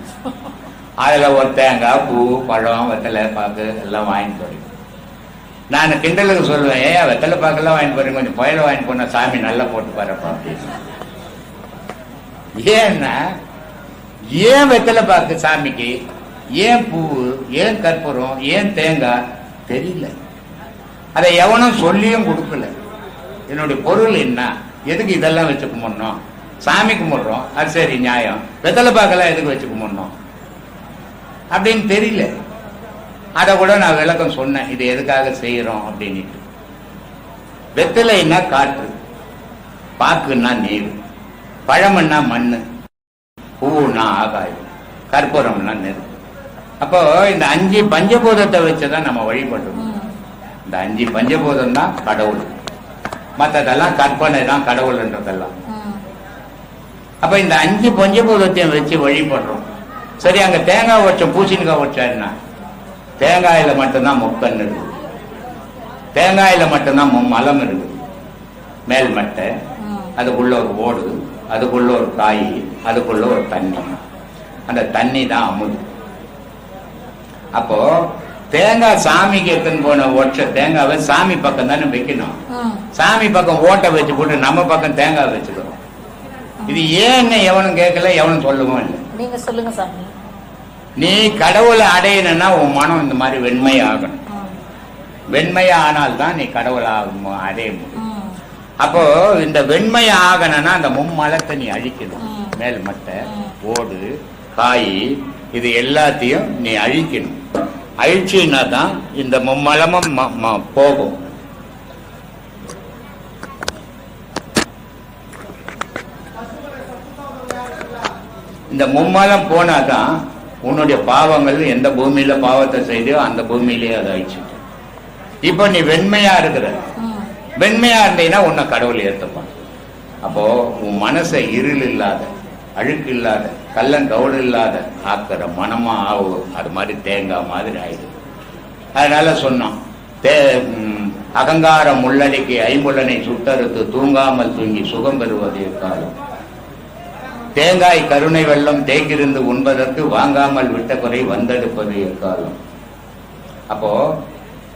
அதுல ஒரு தேங்காய், பூ, பழம், வெத்தலை பாக்கு எல்லாம் வாங்கிட்டு போறீங்க. நான் கிண்டலுக்கு சொல்லுவேன், ஏன் வெத்தலை பாக்கெல்லாம் வாங்கிட்டு போறீங்க, கொஞ்சம் புயல வாங்கிட்டு போனா சாமி நல்லா போட்டு பாருப்பா அப்படின்னு. ஏன்னா ஏன் வெத்தலை பாக்கு சாமிக்கு, ஏன் பூ, ஏன் கற்பூரம், ஏன் தேங்காய் தெரியல. அதை எவனும் சொல்லியும் கொடுக்கல. என்னுடைய பொருள் என்ன, எதுக்கு இதெல்லாம் வச்சு கும்பிடணும்? சாமி கும்பிடுறோம், அது சரி நியாயம். வெத்தலை பாக்கெல்லாம் எதுக்கு வச்சு கும்பிடணும் அப்படின்னு தெரியல. அதை கூட நான் விளக்கம் சொன்னேன், இது எதுக்காக செய்யறோம் அப்படின்ட்டு. வெத்தலைன்னா காற்று, பாக்குன்னா நீர், பழம்னா மண்ணு, பூவுன்னா ஆகாயம், கற்பூரம்னா நெருப்பு. அப்போ இந்த 5 பஞ்சபூதத்தை வச்சுதான் நம்ம வழிபடுறோம். இந்த 5 பஞ்சபூதம் தான் கடவுள், மற்றதெல்லாம் கற்பனை தான் கடவுள்ன்றதெல்லாம். அப்ப இந்த 5 பஞ்சபூதத்தையும் வச்சு வழிபடுறோம். சரி, அங்க தேங்காய் வச்சோம், பூசணிக்காய் வச்சாருன்னா தேங்காயில மட்டும்தான் முக்கன் இருக்குது, தேங்காயில மட்டும்தான் மலம் இருக்குது, மேல் மட்டை, அதுக்குள்ள ஒரு ஓடு, அதுக்குள்ள ஒரு காய், அதுக்குள்ள ஒரு தண்ணி. அந்த தண்ணி தான் அமுது. அப்போ தேங்காய் சாமிக்கு எடுத்துன்னு போன ஒற்ற தேங்காவை சாமி பக்கம் தானே வைக்கணும். சாமி பக்கம் ஓட்டை வச்சு போட்டு நம்ம பக்கம் தேங்காய் வச்சுக்கிறோம். இது ஏன்னு எவனும் கேட்கல, எவனும் சொல்லவும் இல்லை. நீங்க சொல்லுங்க சாமி. நீ கடவுளை அடையணும்னா உன் மனம் இந்த மாதிரி வெண்மை ஆகணும். வெண்மையா ஆனால்தான் நீ கடவுளை அடைய முடியும். அப்போ இந்த வெண்மை ஆகணும்னா அந்த மும்மலத்தை நீ அழிக்கணும். மேல் மட்டை, ஓடு, காய், இது எல்லாத்தையும் நீ அழிக்கணும். அழிச்சின்னா தான் இந்த மும்மலமும் போகும். இந்த மும்மலம் போனாதான் உன்னுடைய பாவங்கள் எந்த பூமியில பாவத்தை செய்தியோ அந்த பூமியிலேயே அதை அழிச்சிட்டு. இப்ப நீ வெண்மையா இருக்கிற, வெண்மையா இருந்தீங்கன்னா உன்னை கடவுள் ஏற்றுப்பான். அப்போ உன் மனசை இருள் இல்லாத, அழுக்கு இல்லாத, கள்ளங்கவுடு இல்லாத ஆக்கிற மனமா ஆகும். அது மாதிரி தேங்காய் மாதிரி ஆயிடுது. அதனால சொன்னோம், அகங்காரம் உள்ளடக்கி ஐம்புலனை சுட்டறுத்து தூங்காமல் தூங்கி சுகம் பெறுவது எக்காலம். தேங்காய் கருணை வெள்ளம் தேங்கிருந்து உண்பதற்கு வாங்காமல் விட்ட குறை வந்தெடுப்பது எக்காலம். அப்போ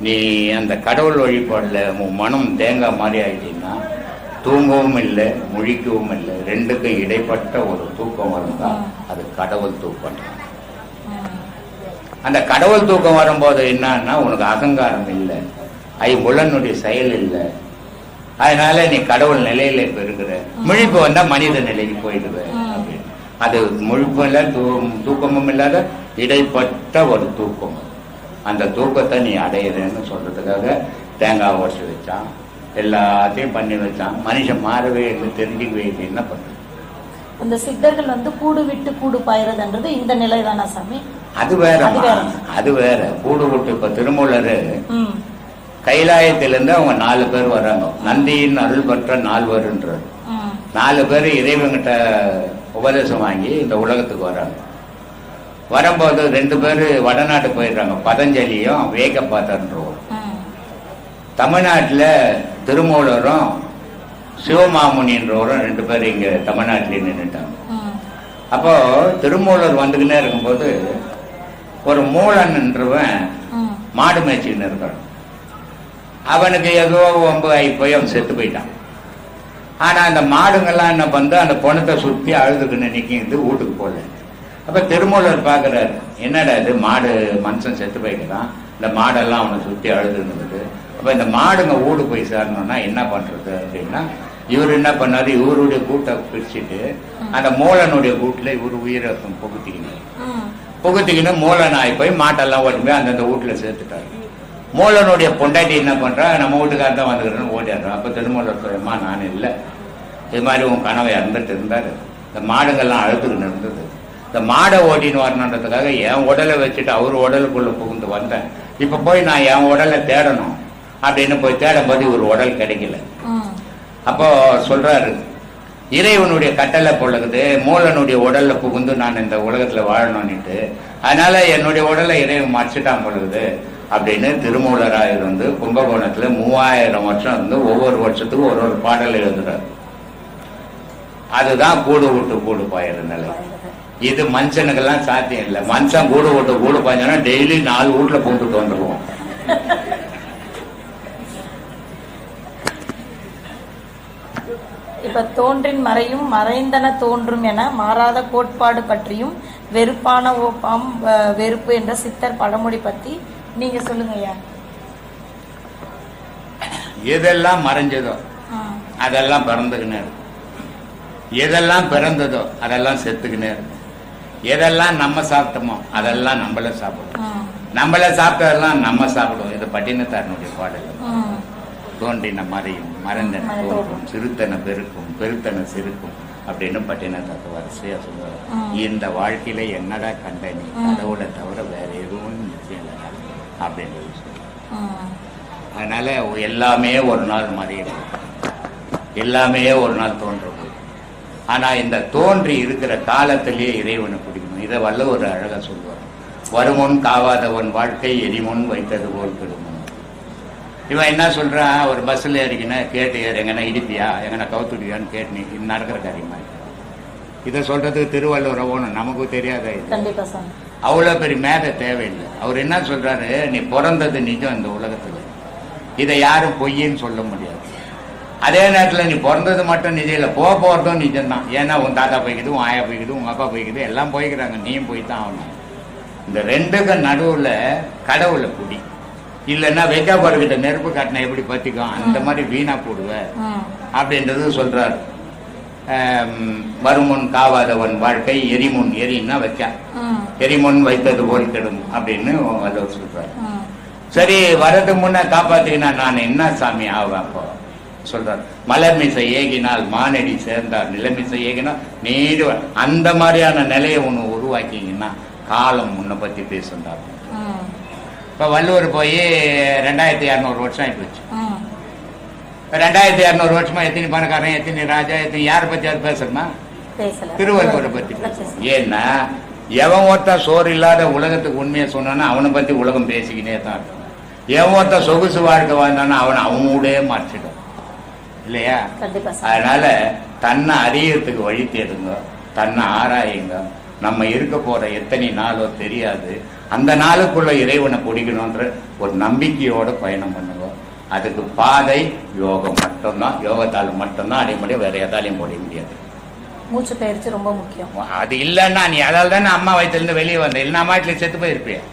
நீ அந்த கடவுள் வழிபாடுல உன் மனம் தேங்காய் மாதிரி ஆயிட்டீங்கன்னா தூங்கவும் இல்லை, முழிக்கவும் இல்லை, ரெண்டுக்கும் இடைப்பட்ட ஒரு தூக்கம் வரும்தான் அது கடவுள் தூக்கம். அந்த கடவுள் தூக்கம் வரும்போது என்னன்னா உனக்கு அகங்காரம் இல்லை, ஐம்புலனுடைய செயல் இல்லை. அதனால நீ கடவுள் நிலையில இப்ப இருக்கிற. முழிப்பு வந்தா மனித நிலைக்கு போயிடுவ அப்படின்னு. அது முழிப்பும் இல்ல, தூக்கமும் இல்லாத இடைப்பட்ட ஒரு தூக்கம். அந்த தூக்கத்தை நீ அடையிறன்னு சொல்றதுக்காக தேங்காய் உடச்சி வச்சான், எல்லாத்தையும் பண்ணி வச்சான். மனுஷன் மாறவே இல்லை, தெரிஞ்சுக்கவே இல்லை. என்ன பண்றது? அந்த சித்தர்கள் கூடு விட்டு கூடு பாயிறதுன்றது இந்த நிலை தானா சாமி? அது வேற, அது வேற. கூடு விட்டு இப்ப திருமூலர் கைலாயத்திலிருந்து அவங்க 4 பேர் வர்றாங்க. நந்தியின் அருள் பெற்ற 4 4 பேர் இறைவங்கிட்ட உபதேசம் வாங்கி இந்த உலகத்துக்கு வர்றாங்க. வரும்போது 2 பேர் வடநாட்டு போயிடுறாங்க, பதஞ்சலியும் வேகப்பாத்தன்றோம். தமிழ்நாட்டில் திருமூலரும் சிவமாமுனின்றவரும் 2 பேர் இங்க தமிழ்நாட்டிலே நின்றுட்டாங்க. அப்போ திருமூலர் வந்துக்கினே இருக்கும்போது ஒரு மூலன்றவன் மாடு மேய்ச்சின்னு இருக்கான். அவனுக்கு ஏதோ வம்பு ஆகி போய் அவன் செத்து போயிட்டான். ஆனா அந்த மாடுங்கள்லாம் என்ன பண்ணு, அந்த பொணத்தை சுத்தி அழுதுக்குன்னு நிற்கிது, வீட்டுக்கு போகல. அப்ப திருமூலர் பாக்குறாரு, என்னடா இது மாடு மனுஷன் செத்து போயிட்டான், இந்த மாடெல்லாம் அவனை சுத்தி அழுதுன்னு. அப்ப இந்த மாடுங்க வீடு போய் சேரணும்னா என்ன பண்றது அப்படின்னா, இவர் என்ன பண்ணாரு, இவருடைய கூட்டை பிரிச்சுட்டு அந்த மூலனுடைய கூட்டுல இவரு உயிரை புகுத்திக்கணும். மூலன் ஆகி போய் மாட்டெல்லாம் ஓட்டு போய் அந்தந்த வீட்டுல சேர்த்துட்டாரு. மூலனுடைய பொண்டாட்டி என்ன பண்றா, நம்ம வீட்டுக்கார தான் வந்துக்கிறேன்னு ஓடிடுறான். அப்ப திருமூலர் சொல்லுமா, நான் இல்லை, இது மாதிரி உன் கனவை இறந்துட்டு இருந்தாரு, இந்த மாடுங்கள்லாம் அழுதுக்குன்னு இருந்தது, இந்த மாடை ஓட்டின்னு வரணுன்றதுக்காக என் உடலை வச்சுட்டு அவர் உடலுக்குள்ள புகுந்து வந்தேன். இப்ப போய் நான் என் உடலை தேடணும் அப்படின்னு போய் தேடும் போது ஒரு உடல் கிடைக்கல. அப்போ சொல்றாரு, இறைவனுடைய கட்டளை பொழுது மூலனுடைய உடல்ல புகுந்து நான் இந்த உலகத்துல வாழணும்னுட்டு, அதனால என்னுடைய உடலை இறைவன் மறைச்சிட்டான் பொழுது அப்படின்னு திருமூலரா இருந்து கும்பகோணத்துல 3000 வருஷம் இருந்து ஒவ்வொரு வருஷத்துக்கும் ஒரு பாடல் எழுதுறாரு. அதுதான் கூடு விட்டு கூடு பாயிற நிலை. இது மனுஷனுக்கெல்லாம் சாத்தியம் இல்லை. மனுஷன் கூடு விட்டு கூடு பாய்ஞ்சோன்னா டெய்லி 4 வீட்டுல போட்டுட்டு வந்துடுவோம். இப்ப தோன்றின் மறையும் மறைந்தன தோன்றும் என மாறாத கோட்பாடு பற்றியும் வெறுப்பான ஓப்பாம் வெறுப்பு என்ற சித்தர் பழமொழி பத்தி நீங்க சொல்லுங்க ஐயா. எதெல்லாம் மறைஞ்சதோ அதெல்லாம் பிறந்துக்கினே இருக்கும், எதெல்லாம் பிறந்ததோ அதெல்லாம் செத்துக்கினே இருக்கும். எதெல்லாம் நம்ம சாப்பிட்டோமோ அதெல்லாம் நம்மள சாப்பிடுவோம், நம்மள சாப்பிட்டதெல்லாம் நம்ம சாப்பிடுவோம். இது பட்டினத்தாரனுடைய பாடல். தோன்றின மறையும் மறந்தன தோன்றும் சிறுத்தன பெருக்கும் பெருத்தன சிறுக்கும் அப்படின்னு பட்டினத்தை வரிசையா சொல்லுவார். இந்த வாழ்க்கையில என்னடா கண்ட நீ கடவுளை தவிர வேற எதுவும் நிச்சயம் இல்லை அப்படின்றது சொல்லுவார். அதனால எல்லாமே ஒரு நாள் மறையும், எல்லாமே ஒரு நாள் தோன்றும். ஆனா இந்த தோன்றி இருக்கிற காலத்திலேயே இறைவனை பிடிக்கணும். இதை வள்ளுவர் அழகா சொல்லுவார். வருமுன் காவாதவன் வாழ்க்கை எரிமுன் வைத்தது போல் கெடுமோ. இவன் என்ன சொல்றான், ஒரு பஸ்ல ஏறிக்கினா கேட்டு எங்கன்னா இடிப்பியா எங்கன்னா கவுத்துடியான்னு கேட்டு நீ நடக்கிற காரியமா. இதை சொல்றதுக்கு திருவள்ளுவர் ஓணும், நமக்கு தெரியாத இது. அவ்வளவு பெரிய மேதை தேவையில்லை. அவர் என்ன சொல்றாரு, நீ பிறந்தது நிஜம் இந்த உலகத்துல, இதை யாரும் பொய்ன்னு சொல்ல முடியாது. அதே நேரத்தில் நீ பிறந்தது மட்டும் நிஜம் இல்லை, போறதும் நிஜம்தான். ஏன்னா உன் தாத்தா போய்க்குது, உன் ஆயா போய்க்குது, உங்க அப்பா போய்க்குது, எல்லாம் போய்க்கிறாங்க, நீயும் போய் தான் ஆகணும். இந்த ரெண்டுக்கு நடுவுல கடவுளை குடி. இல்லைன்னா வெக்காப்பாருக்கிட்ட நெருப்பு காட்டினா எப்படி பத்திக்கும், அந்த மாதிரி வீணா போடுவ அப்படின்றது சொல்றாரு. வருமுன் காவாதவன் வாழ்க்கை எரிமுன், எரின்னா வைக்க எரிமுன் வைத்தது போல் கெடும் அப்படின்னு வள்ளுவர் சொல்றாரு. சரி, வரது முன்ன காப்பாத்தினா நான் என்ன சாமி ஆவேன் அப்போ சொல்றாரு. மலர்மிசை ஏகினால் மானடி சேர்ந்தார், நிலமிசை ஏகினால் நீடு. அந்த மாதிரியான நிலையை ஒண்ணு உருவாக்கிங்கன்னா காலம் முன்ன பத்தி பேசுறாரு. இப்ப வள்ளுவர் போய் 2200 வருஷம் ஆகி போச்சு. 2200 வருஷமா எத்தனை பணக்காரன், எத்தனை ராஜா, எத்தனை யாரை பத்தி அது பேசணுமா? திருவள்ளுவரை பத்தி பேசணும். ஏன்னா எவன் ஒருத்தன் சோறு இல்லாத உலகத்துக்கு உண்மையை சொன்னான்னா அவனை பத்தி உலகம் பேசிக்கினே தான் இருக்கும். எவன் ஒருத்தன் சொகுசு வாழ்க்கை வாழ்ந்தானா அவன் ஊடே மாற்றிடும் இல்லையா? அதனால தன்னை அறியறதுக்கு வழி தேடுங்க, தன்னை ஆராயுங்க. நம்ம இருக்க போற எத்தனை நாளோ தெரியாது, அந்த நாளுக்குள்ள இறைவனை பிடிக்கணும்ன்ற ஒரு நம்பிக்கையோட பயணம் பண்ணுவோம். அதுக்கு பாதை யோகம் மட்டும்தான். யோகத்தால் மட்டும்தான் அடைய முடியும், வேற எதாலையும் போட முடியாது. மூச்சு பயிற்சி ரொம்ப முக்கியம். அது இல்லைன்னா நீ அதால் தானே அம்மா வயிற்றுலேருந்து வெளியே வந்த, இல்லைன்னா அம்மா வீட்டிலே செத்து போயிருப்பேன்,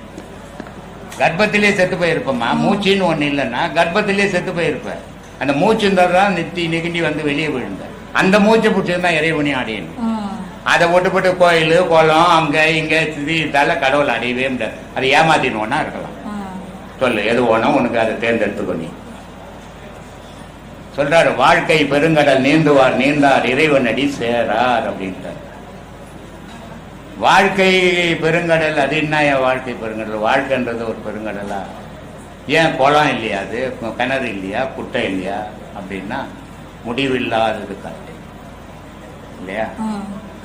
கர்ப்பத்திலே செத்து போயிருப்பேம்மா. மூச்சின்னு ஒண்ணு இல்லைன்னா கர்ப்பத்திலே செத்து போயிருப்பேன். அந்த மூச்சு தான் நித்தி நெகிண்டி வந்து வெளியே விழுந்த. அந்த மூச்சை பிடிச்சதுதான் இறைவனி அடையணும். அதை விட்டுப்பட்டு கோயில் குளம் அங்க இங்க இதால கடவுள் அடையவே முடியாது. அதை ஏமாத்தினோன்னா இருக்கலாம். சொல்லு எது வேணும் உனக்கு, அதை தேர்ந்தெடுத்துக்கோ. நீ சொல்றாரு, வாழ்க்கை பெருங்கடல் நீந்துவார் நீந்தார் இறைவன் அடி சேரார் அப்படின்ட்டார். வாழ்க்கை பெருங்கடல், அது என்ன வாழ்க்கை பெருங்கடல்? வாழ்க்கைன்றது ஒரு பெருங்கடலா? ஏன் குளம் இல்லையா, அது கிணறு இல்லையா, குட்டை இல்லையா அப்படின்னா முடிவில்லாதது கடல் இல்லையா?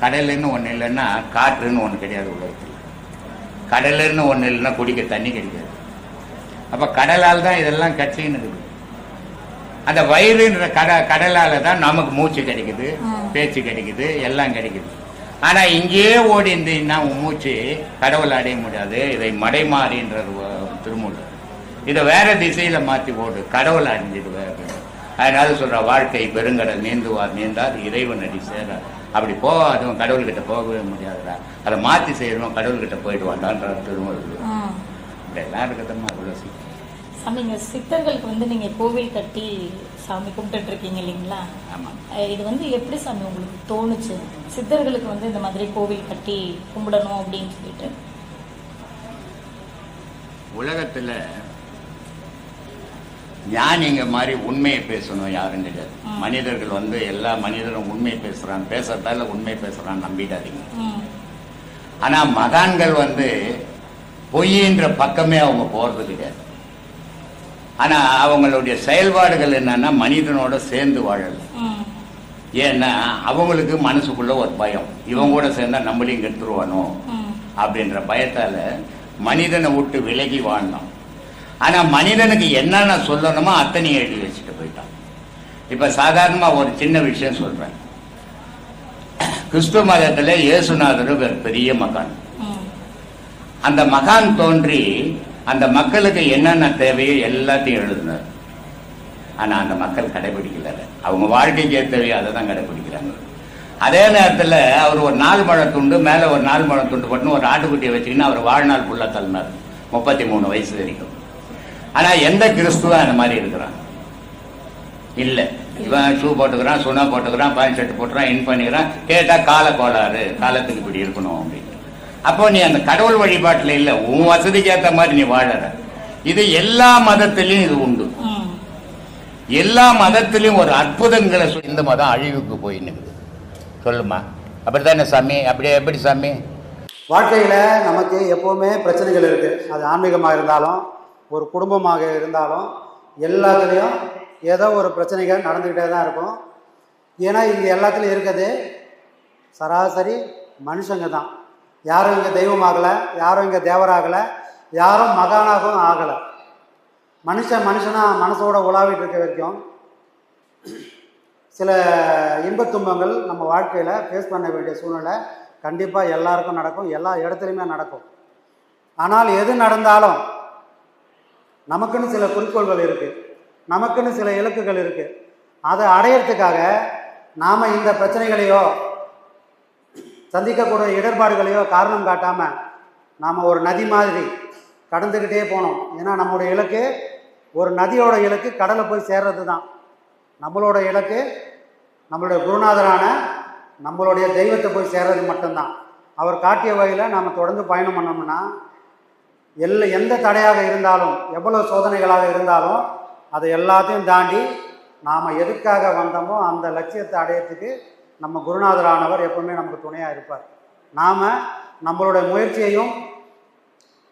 கடலுன்னு ஒண்ணு இல்லைன்னா காற்றுன்னு ஒண்ணு கிடையாது உலகத்தில். கடலுன்னு ஒண்ணு இல்லைன்னா குடிக்க தண்ணி கிடைக்காது. அப்ப கடலால் தான் இதெல்லாம் கட்சின்னு இருக்குது. அந்த வயிறுன்ற கடலால தான் நமக்கு மூச்சு கிடைக்குது, பேச்சு கிடைக்குது, எல்லாம் கிடைக்குது. ஆனா இங்கேயே ஓடி இருந்தீங்கன்னா மூச்சு கடவுள் அடைய முடியாது. இதை மடைமாறின்ற திருமூலர் இதை வேற திசையில மாத்தி போடு, கடவுள் அடைஞ்சிடுவேன் அப்படின்னு. அதனால சொல்ற, வாழ்க்கை பெருங்கடல் நீந்துவார் நீந்தார் இறைவன் அடி சேரார். அப்படி அதுவும் கடவுள்கிட்ட போகவே முடியாதுடா, அதை மாத்தி செய்யறோம், கடவுள்கிட்ட போயிட்டு வாண்டான்ற திருமூலர். இப்படியெல்லாம் இருக்குதுமா அவ்வளவு. சாமிங்க, சித்தர்களுக்கு வந்து நீங்க கோவில் கட்டி சாமி கும்பிட்டு இருக்கீங்க இல்லைங்களா? இது எப்படி சாமி உங்களுக்கு தோணுச்சு, சித்தர்களுக்கு இந்த மாதிரி கோவில் கட்டி கும்பிடணும் அப்படின்னு சொல்லிட்டு? உலகத்துல ஞானிங்க மாதிரி உண்மையை பேசணும் யாரும் கிடையாது. மனிதர்கள் எல்லா மனிதரும் உண்மையை பேசுறான், பேசுறதால உண்மை பேசுறான் நம்பிடாதீங்க. ஆனா மகான்கள் பொய்ன்ற பக்கமே அவங்க போறது கிடையாது. ஆனா அவங்களுடைய செயல்பாடுகள் என்னன்னா மனிதனோட சேர்ந்து வாழல. ஏன்னா அவங்களுக்கு மனசுக்குள்ள ஒரு பயம், இவங்க கூட சேர்ந்தா நம்மளையும் கெடுத்துருவானோ அப்படின்ற பயத்தால மனிதனை விட்டு விலகி வாழணும். ஆனா மனிதனுக்கு என்னென்ன சொல்லணுமோ அத்தனையும் எழுதி வச்சுட்டு போயிட்டான். இப்ப சாதாரணமா ஒரு சின்ன விஷயம் சொல்றேன். கிறிஸ்துவ மதத்துல இயேசுநாதர் ஒரு பெரிய மகான். அந்த மகான் தோன்றி அந்த மக்களுக்கு என்னென்ன தேவையோ எல்லாத்தையும் எழுதினார். ஆனா அந்த மக்கள் கடைபிடிக்கல. அவங்க வாழ்க்கைக்கு தேவையோ அதை தான் கடைபிடிக்கிறாங்க. அதே நேரத்தில் அவர் ஒரு 4 முழ துண்டு மேல ஒரு 4 முழ துண்டு போட்டு ஒரு ஆட்டுக்குட்டியை வச்சுக்கின்னு அவர் வாழ்நாள் ஃபுல்லா தள்ளினார் 33 வயசு வரைக்கும். ஆனா எந்த கிறிஸ்துவா அந்த மாதிரி இருக்கிறான் இல்ல. இவன் ஷூ போட்டுக்கிறான், சுனா போட்டுக்கிறான், பேண்ட் ஷர்ட் போட்டுக்கிறான், இன் பண்ணிக்கிறான். கேட்டா கால கோளாறு, காலத்துக்கு இப்படி இருக்கணும் அப்படின்னு. அப்போ நீ அந்த கடவுள் வழிபாட்டுல இல்ல, உன் வசதிக்கு ஏற்ற மாதிரி நீ வாழற. இது எல்லா மதத்திலையும் இது உண்டு. எல்லா மதத்திலையும் ஒரு அற்புதங்களை இந்த மதம் அழிவுக்கு போய் நிற்குது. சொல்லுமா, அப்படித்தானே சாமி? அப்படியே எப்படி சாமி? வாழ்க்கையில் நமக்கு எப்போவுமே பிரச்சனைகள் இருக்குது. அது ஆன்மீகமாக இருந்தாலும் ஒரு குடும்பமாக இருந்தாலும் எல்லாத்துலேயும் ஏதோ ஒரு பிரச்சனைகள் நடந்துக்கிட்டே தான் இருக்கும். ஏன்னா இங்கே எல்லாத்துலேயும் இருக்கிறது சராசரி மனுஷங்க தான். யாரும் இங்கே தெய்வமாகலை, யாரும் இங்கே தேவராகலை, யாரும் மகானாகவும் ஆகலை. மனுஷனாக மனசோட உலாவிட்டு இருக்க வரைக்கும் சில இன்பத் துன்பங்கள் நம்ம வாழ்க்கையில் ஃபேஸ் பண்ண வேண்டிய சூழ்நிலை கண்டிப்பாக எல்லாருக்கும் நடக்கும், எல்லா இடத்துலையுமே நடக்கும். ஆனால் எது நடந்தாலும் நமக்குன்னு சில குறிக்கோள்கள் இருக்குது, நமக்குன்னு சில இலக்குகள் இருக்குது. அதை அடையிறதுக்காக நாம் இந்த பிரச்சனைகளையோ சந்திக்கக்கூடிய இடர்பாடுகளையோ காரணம் காட்டாமல் நாம் ஒரு நதி மாதிரி கடந்துக்கிட்டே போனோம். ஏன்னா நம்மளுடைய இலக்கு, ஒரு நதியோட இலக்கு கடலை போய் சேர்றது தான். நம்மளோட இலக்கு நம்மளுடைய குருநாதரான நம்மளுடைய தெய்வத்தை போய் சேர்றது மட்டும்தான். அவர் காட்டிய வழியில் நாம் தொடர்ந்து பயணம் பண்ணோம்னா எந்த தடையாக இருந்தாலும், எவ்வளோ சோதனைகளாக இருந்தாலும் அதை எல்லாத்தையும் தாண்டி நாம் எதுக்காக வந்தோமோ அந்த லட்சியத்தை அடையிறதுக்கு நம்ம குருநாதரானவர் எப்பவுமே நமக்கு துணையாக இருப்பார். நாம் நம்மளுடைய முயற்சியையும்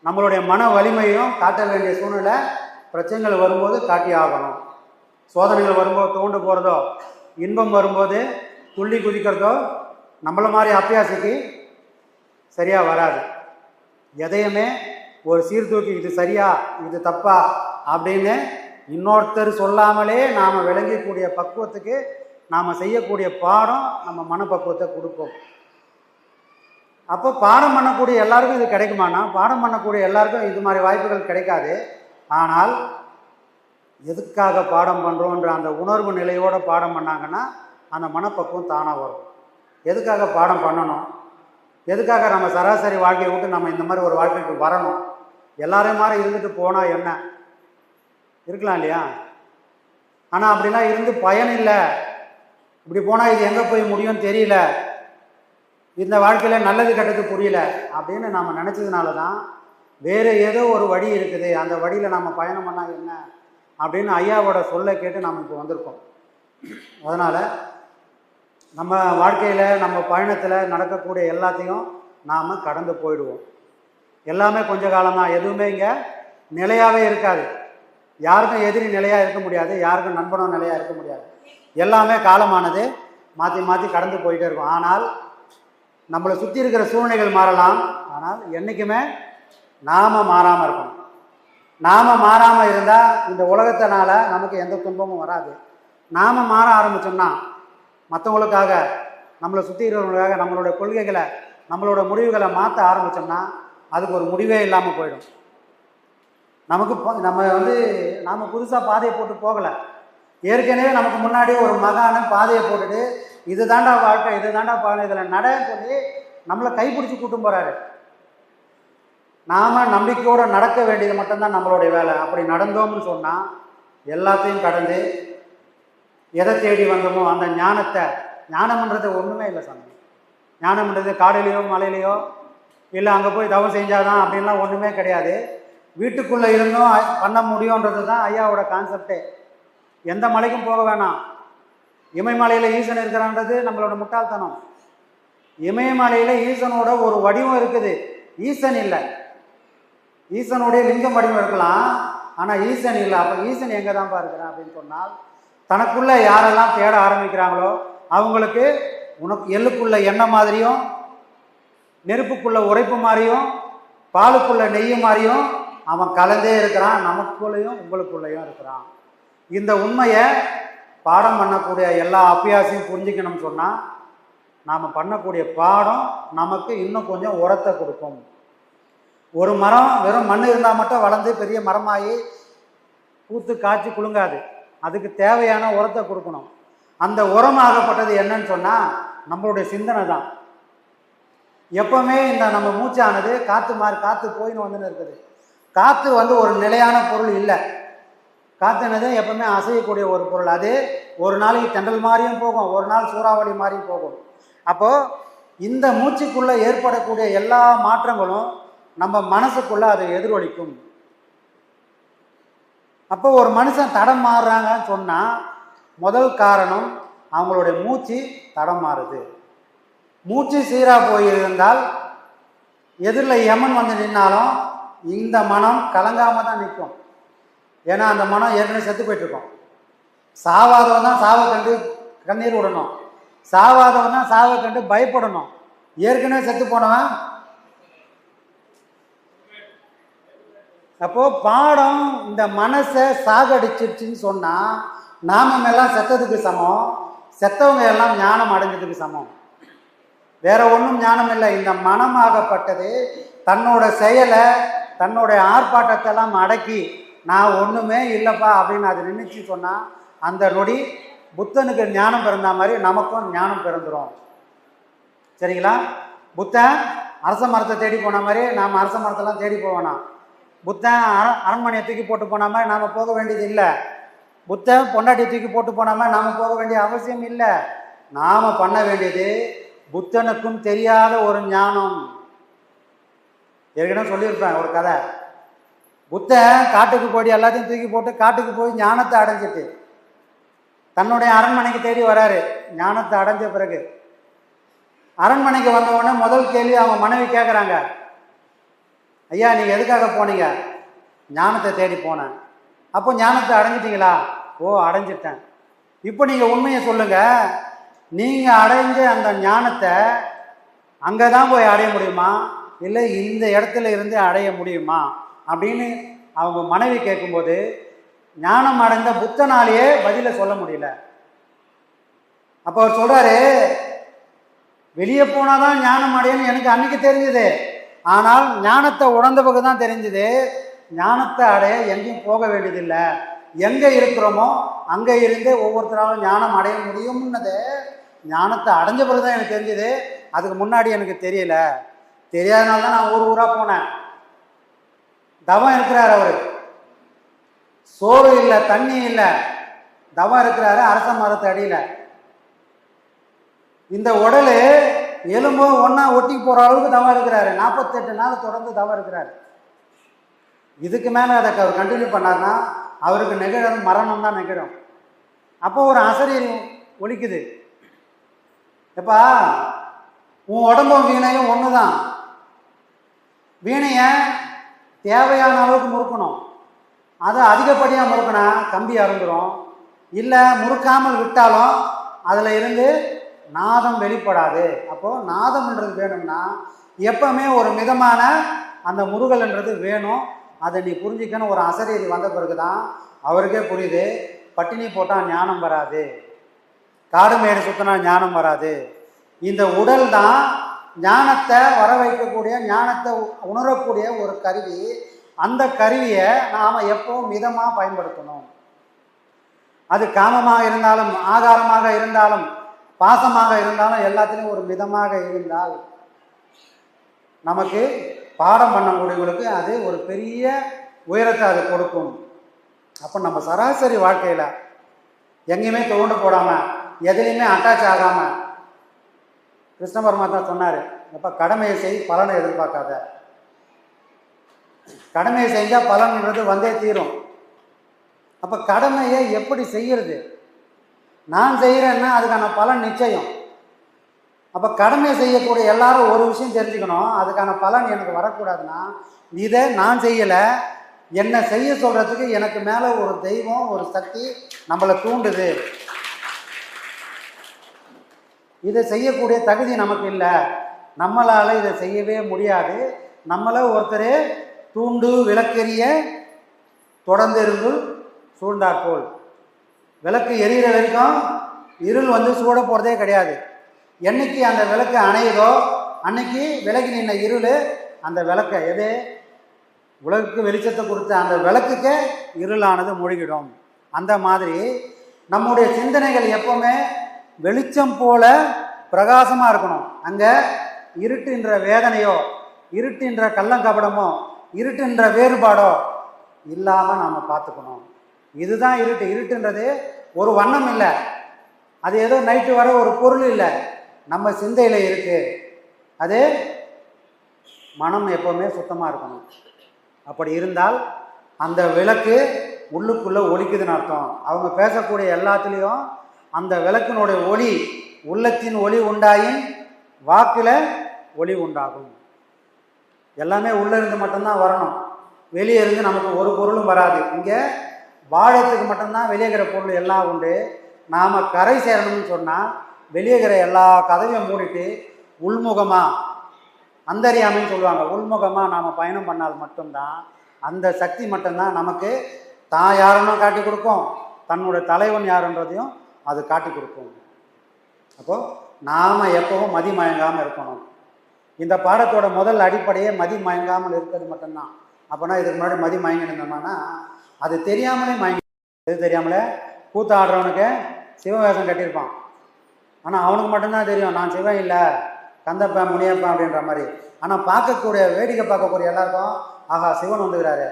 நம்மளுடைய மன வலிமையும் காட்ட வேண்டிய சூழ்நிலை பிரச்சனைகள் வரும்போது காட்டி ஆகணும். சோதனைகள் வரும்போது தோண்டு போகிறதோ, இன்பம் வரும்போது துள்ளி குதிக்கிறதோ நம்மள மாதிரி அப்பியாசிக்கு சரியாக வராது. எதையுமே ஒரு சீர்தூக்கி இது சரியா இது தப்பா அப்படின்னு இன்னொருத்தர் சொல்லாமலே நாம் விளங்கக்கூடிய பக்குவத்துக்கு நாம் செய்யக்கூடிய பாடம் நம்ம மனப்பக்குவத்தை கொடுப்போம். அப்போ பாடம் பண்ணக்கூடிய எல்லாருக்கும் இது கிடைக்குமானா, பாடம் பண்ணக்கூடிய எல்லாருக்கும் இது மாதிரி வாய்ப்புகள் கிடைக்காது. ஆனால் எதுக்காக பாடம் பண்ணுறோன்ற அந்த உணர்வு நிலையோடு பாடம் பண்ணாங்கன்னா அந்த மனப்பக்குவம் தானாக வரும். எதுக்காக பாடம் பண்ணணும், எதுக்காக நம்ம சராசரி வாழ்க்கையை விட்டு நம்ம இந்த மாதிரி ஒரு வாழ்க்கைக்கு வரணும், எல்லாரையும் மாதிரி இருந்துட்டு போனால் என்ன இருக்கலாம் இல்லையா? ஆனால் அப்படிலாம் இருந்து பயன் இல்லை. இப்படி போனால் இது எங்கே போய் முடியும்னு தெரியல, இந்த வாழ்க்கையில் நல்லது கெட்டது புரியல அப்படின்னு நாம் நினச்சதுனால தான் வேறு ஏதோ ஒரு வழி இருக்குது, அந்த வழியில் நாம் பயணம் பண்ணால் என்ன அப்படின்னு ஐயாவோட சொல்லை கேட்டு நாம் இப்போ வந்திருக்கோம். அதனால் நம்ம வாழ்க்கையில் நம்ம பயணத்தில் நடக்கக்கூடிய எல்லாத்தையும் நாம் கடந்து போயிடுவோம். எல்லாமே கொஞ்ச காலம்தான், எதுவுமே இங்கே நிலையாகவே இருக்காது. யாருக்கும் எதிரி நிலையாக இருக்க முடியாது, யாருக்கும் நண்பனும் நிலையாக இருக்க முடியாது. எல்லாமே காலமானது, மாற்றி மாற்றி கடந்து போயிட்டே இருக்கும். ஆனால் நம்மளை சுற்றி இருக்கிற சூழ்நிலைகள் மாறலாம், ஆனால் என்றைக்குமே நாம் மாறாமல் இருக்கணும். நாம் மாறாமல் இருந்தால் இந்த உலகத்தினால நமக்கு எந்த துன்பமும் வராது. நாம் மாற ஆரம்பித்தோம்னா மற்றவங்களுக்காக, நம்மளை சுற்றி இருக்கிறவங்களுக்காக நம்மளுடைய கொள்கைகளை நம்மளோட முடிவுகளை மாற்ற ஆரம்பித்தோம்னா அதுக்கு ஒரு முடிவே இல்லாமல் போயிடும். நாம் புதுசாக பாதையை போட்டு போகலை. ஏற்கனவே நமக்கு முன்னாடி ஒரு மகான பாதையை போட்டுட்டு இது தாண்டா வாழ்க்கை, இது தாண்டா பாதை, இதில் நடன்னு சொல்லி நம்மளை கைப்பிடிச்சி கூட்டும் போகிறாரு. நாம் நம்பிக்கையோடு நடக்க வேண்டியது மட்டும்தான் நம்மளுடைய வேலை. அப்படி நடந்தோம்னு சொன்னால் எல்லாத்தையும் கடந்து எதை தேடி வந்தோமோ அந்த ஞானத்தை, ஞானம்ன்றது ஒன்றுமே இல்லை சாமி. ஞானம்ன்றது காடுலேயோ மலையிலையோ இல்லை அங்கே போய் தவம் செஞ்சாதான் அப்படின்லாம் ஒன்றுமே கிடையாது. வீட்டுக்குள்ளே இருந்தும் பண்ண முடியுன்றது தான் ஐயாவோட கான்செப்டே. எந்த மலைக்கும் போக வேணாம். இமயமலையில் ஈசன் இருக்கிறான்றது நம்மளோட முட்டாள்தனம். இமயமலையில் ஈசனோட ஒரு வடிவம் இருக்குது, ஈசன் இல்லை. ஈசனுடைய லிங்கம் வடிவம் இருக்கலாம், ஆனால் ஈசன் இல்லை. அப்போ ஈசன் எங்கே தான்ப்பா இருக்கிறான் அப்படின்னு சொன்னால், தனக்குள்ளே யாரெல்லாம் தேட ஆரம்பிக்கிறாங்களோ அவங்களுக்கு எள்ளுக்குள்ள எண்ணெய் மாதிரியும், நெருப்புக்குள்ள உரைப்பு மாதிரியும், பாலுக்குள்ள நெய்யு மாதிரியும் அவன் கலந்தே இருக்கிறான். நமக்குள்ளேயும் உங்களுக்குள்ளேயும் இருக்கிறான். இந்த உண்மையை பாடம் பண்ணக்கூடிய எல்லா அபியாசையும் புரிஞ்சுக்கணும்னு சொன்னால் நாம் பண்ணக்கூடிய பாடம் நமக்கு இன்னும் கொஞ்சம் உரத்தை கொடுக்கும். ஒரு மரம் வெறும் மண் இருந்தால் மட்டும் வளர்ந்து பெரிய மரமாகி பூத்து காய்ச்சி குலுங்காது. அதுக்கு தேவையான உரத்தை கொடுக்கணும். அந்த உரமாகப்பட்டது என்னன்னு சொன்னால் நம்மளுடைய சிந்தனை தான். எப்பவுமே இந்த நம்ம மூச்சானது காற்று மாதிரி காற்று போயின்னு வந்துன்னு இருக்குது. காற்று ஒரு நிலையான பொருள் இல்லை. காற்றுனது எப்பவுமே அசையக்கூடிய ஒரு பொருள். அது ஒரு நாளைக்கு தென்றல் மாதிரியும் போகும், ஒரு நாள் சூறாவளி மாதிரியும் போகும். அப்போது இந்த மூச்சுக்குள்ளே ஏற்படக்கூடிய எல்லா மாற்றங்களும் நம்ம மனசுக்குள்ளே அதை எதிரொலிக்கும். அப்போ ஒரு மனுஷன் தடம் மாறுறாங்கன்னு சொன்னால் முதல் காரணம் அவங்களுடைய மூச்சு தடம் மாறுது. மூச்சு சீராக போயிருந்தால் எதிரில் யமன் வந்து நின்னாலும் இந்த மனம் கலங்காமல் தான் நிற்கும். ஏன்னா அந்த மனம் ஏற்கனவே செத்து போயிட்டுருக்கோம். சாவாதவன் தான் சாவை கண்டு கண்ணீர் விடணும், சாவாதவன் தான் சாவை கண்டு பயப்படணும். ஏற்கனவே செத்து போனவன். அப்போ பாடம் இந்த மனசை சாகடிச்சிருச்சுன்னு சொன்னால் நாமம் எல்லாம் செத்ததுக்கு சமம், செத்தவங்க எல்லாம் ஞானம் அடைஞ்சதுக்கு சமம். வேற ஒன்றும் ஞானம் இல்லை. இந்த மனமாகப்பட்டது தன்னோட செயலை தன்னுடைய ஆர்ப்பாட்டத்தை எல்லாம் அடக்கி நான் ஒன்றுமே இல்லைப்பா அப்படின்னு அது நினைச்சு சொன்னால் அந்த நொடி புத்தனுக்கு ஞானம் பிறந்த மாதிரி நமக்கும் ஞானம் பிறந்துடும். சரிங்களா? புத்தன் அரச மரத்தை தேடி போன மாதிரி நாம் அரச மரத்தெல்லாம் தேடி போவேனா? புத்தன் அரண்மனையை தூக்கி போட்டு போன மாதிரி நாம் போக வேண்டியது இல்லை. புத்தன் பொண்டாட்டி தூக்கி போட்டு போன மாதிரி நாம் போக வேண்டிய அவசியம் இல்லை. நாம் பண்ண வேண்டியது புத்தனுக்கும் தெரியாத ஒரு ஞானம். ஏற்கனவே சொல்லியிருப்பேன் ஒரு கதை. புத்தன் காட்டுக்கு போய் எல்லாத்தையும் தூக்கி போட்டு காட்டுக்கு போய் ஞானத்தை அடைஞ்சிட்டு தன்னுடைய அரண்மனைக்கு தேடி வராரு. ஞானத்தை அடைஞ்ச பிறகு அரண்மனைக்கு வந்த உடனே முதல் கேள்வி அவங்க மனைவி கேட்குறாங்க, ஐயா நீங்கள் எதுக்காக போனீங்க? ஞானத்தை தேடி போனேன். அப்போ ஞானத்தை அடைஞ்சிட்டிங்களா? ஓ அடைஞ்சிட்டேன். இப்போ நீங்கள் உண்மையை சொல்லுங்கள், நீங்கள் அடைஞ்ச அந்த ஞானத்தை அங்கே தான் போய் அடைய முடியுமா, இல்லை இந்த இடத்துல இருந்து அடைய முடியுமா அப்படின்னு அவங்க மனைவி கேட்கும்போது ஞானம் அடைந்த புத்தனாலேயே பதிலை சொல்ல முடியல. அப்போ அவர் சொல்கிறாரு, வெளியே போனால் தான் ஞானம் அடையன்னு எனக்கு அன்னைக்கு தெரிஞ்சுது, ஆனால் ஞானத்தை உணர்ந்த பிறகு தான் தெரிஞ்சுது ஞானத்தை அடைய எங்கேயும் போக வேண்டியதில்லை, எங்கே இருக்கிறோமோ அங்கே இருந்தே ஒவ்வொருத்தராலும் ஞானம் அடைய முடியும்னது ஞானத்தை அடைஞ்ச பிறகு தான் எனக்கு தெரிஞ்சுது. அதுக்கு முன்னாடி எனக்கு தெரியல. தெரியாதனால தான் நான் ஊராக போனேன். தவம் இருக்கிறார் அவர், சோறு இல்லை தண்ணி இல்லை, தவம் இருக்கிறாரு அரச மரத்து அடியில். இந்த உடல் எலும்பும் ஒன்றா ஒட்டி போகிற அளவுக்கு தவம் இருக்கிறாரு. 48 நாள் தொடர்ந்து தவம் இருக்கிறாரு. இதுக்கு மேலே அதை அவர் கண்டினியூ பண்ணார்னா அவருக்கு நிகழ மரணம் தான் நிகழும். அப்போ ஒரு அசரீரம் ஒலிக்குது, எப்பா உன் உடம்பும் வீணையும் ஒன்று தான், வீணையை தேவையான அளவுக்கு முறுக்கணும், அதை அதிகப்படியாக முறுக்கினா கம்பி அறுந்துடும், இல்லை முறுக்காமல் விட்டாலும் அதில் இருந்து நாதம் வெளிப்படாது. அப்போது நாதம்ன்றது வேணும்னா எப்பவுமே ஒரு மிதமான அந்த முருகல்ன்றது வேணும். அதை நீ புரிஞ்சிக்கணும். ஒரு அசரீதி வந்த பிறகு தான் அவருக்கே புரியுது, பட்டினி போட்டால் ஞானம் வராது, காடு மேடு சுத்தினா ஞானம் வராது. இந்த உடல் தான் ஞானத்தை வர வைக்கக்கூடிய, ஞானத்தை உணரக்கூடிய ஒரு கருவி. அந்த கருவியை நாம் எப்பவும் மிதமாக பயன்படுத்தணும். அது காமமாக இருந்தாலும் ஆகாரமாக இருந்தாலும் பாசமாக இருந்தாலும் எல்லாத்துலேயும் ஒரு மிதமாக இருந்தால் நமக்கு பாடம் பண்ணக்கூடியவங்களுக்கு அது ஒரு பெரிய உயரத்தை அது கொடுக்கும். அப்போ நம்ம சராசரி வாழ்க்கையில் எங்கேயுமே தோண்டு போடாமல் எதுலேயுமே அட்டாச் ஆகாமல் கிருஷ்ண பரமாத்மா சொன்னார், அப்போ கடமையை செய் பலனை எதிர்பார்க்காத. கடமையை செஞ்சால் பலன்ன்றது வந்தே தீரும். அப்போ கடமையை எப்படி செய்கிறது? நான் செய்கிறேன்னா அதுக்கான பலன் நிச்சயம். அப்போ கடமையை செய்யக்கூடிய எல்லாரும் ஒரு விஷயம் தெரிஞ்சுக்கணும், அதுக்கான பலன் எனக்கு வரக்கூடாதுன்னா இதை நான் செய்யலை, என்னை செய்ய சொல்கிறதுக்கு எனக்கு மேலே ஒரு தெய்வம் ஒரு சக்தி நம்மளை தூண்டுது, இதை செய்யக்கூடிய தகுதி நமக்கு இல்லை, நம்மளால் இதை செய்யவே முடியாது, நம்மளை ஒருத்தர் தூண்டு விளக்கெரிய தொடர்ந்து இருந்து சூழ்ந்தாற்போல். விளக்கு எரியிற வரைக்கும் இருள் சூட போகிறதே கிடையாது. என்னைக்கு அந்த விளக்கு அணையுதோ அன்னைக்கு விலகி நின்ன இருள் அந்த விளக்கை எது உலகுக்கு வெளிச்சத்தை கொடுத்த அந்த விளக்குக்கே இருளானது மூழ்கிடும். அந்த மாதிரி நம்முடைய சிந்தனைகள் எப்பவுமே வெளிச்சம் போல பிரகாசமாக இருக்கணும். அங்கே இருட்டுன்ற வேதனையோ இருட்டுன்ற கள்ளங்கபடமோ இருட்டுன்ற வேறுபாடோ இல்லாமல் நாம் பார்த்துக்கணும். இதுதான் இருட்டு. இருட்டுன்றது ஒரு வண்ணம் இல்லை, அது ஏதோ நைட்டு வர ஒரு பொருள் இல்லை, நம்ம சிந்தையில் இருக்குது. அது மனம் எப்போவுமே சுத்தமாக இருக்கணும். அப்படி இருந்தால் அந்த விளக்கு உள்ளுக்குள்ளே ஒலிக்குதுன்னு அர்த்தம். அவங்க பேசக்கூடிய எல்லாத்துலேயும் அந்த விளக்கினுடைய ஒளி, உள்ளத்தின் ஒளி உண்டாயின் வாக்கில் ஒளி உண்டாகும். எல்லாமே உள்ளே இருந்து மட்டும்தான் வரணும், வெளியே இருந்து நமக்கு ஒரு பொருளும் வராது. இங்கே வாழத்துக்கு மட்டும்தான் வெளியே இருக்கிற பொருள் எல்லாம் உண்டு. நாம் கரை சேரணும்னு சொன்னால் வெளியே இருக்கிற எல்லா கதவையும் மூடிட்டு உள்முகமாக, அந்தரியாமைன்னு சொல்லுவாங்க, உள்முகமாக நாம் பயணம் பண்ணால் மட்டும்தான் அந்த சக்தி மட்டும்தான் நமக்கு தான் யாருன்னு காட்டி கொடுக்கும், தன்னுடைய தலைவன் யாருன்றதையும் அது காட்டி கொடுக்கும். அப்போது நாம் எப்பவும் மதி மயங்காமல் இருக்கணும். இந்த பாடத்தோட முதல் அடிப்படையே மதி மயங்காமல் இருக்கிறது மட்டும்தான். அப்போனா இதுக்கு முன்னாடி மதி மயங்கினோம்னா அது தெரியாமலே மயங்கி, எது தெரியாமலே கூத்து ஆடுறவனுக்கு சிவவேஷம் கட்டியிருப்பான், ஆனால் அவனுக்கு மட்டும்தான் தெரியும் நான் சிவன் இல்லை, கந்தப்பேன் முனியப்பேன் அப்படின்ற மாதிரி. ஆனால் பார்க்கக்கூடிய, வேடிக்கை பார்க்கக்கூடிய எல்லாருக்கும் ஆஹா சிவன் வந்துக்கிறாரு,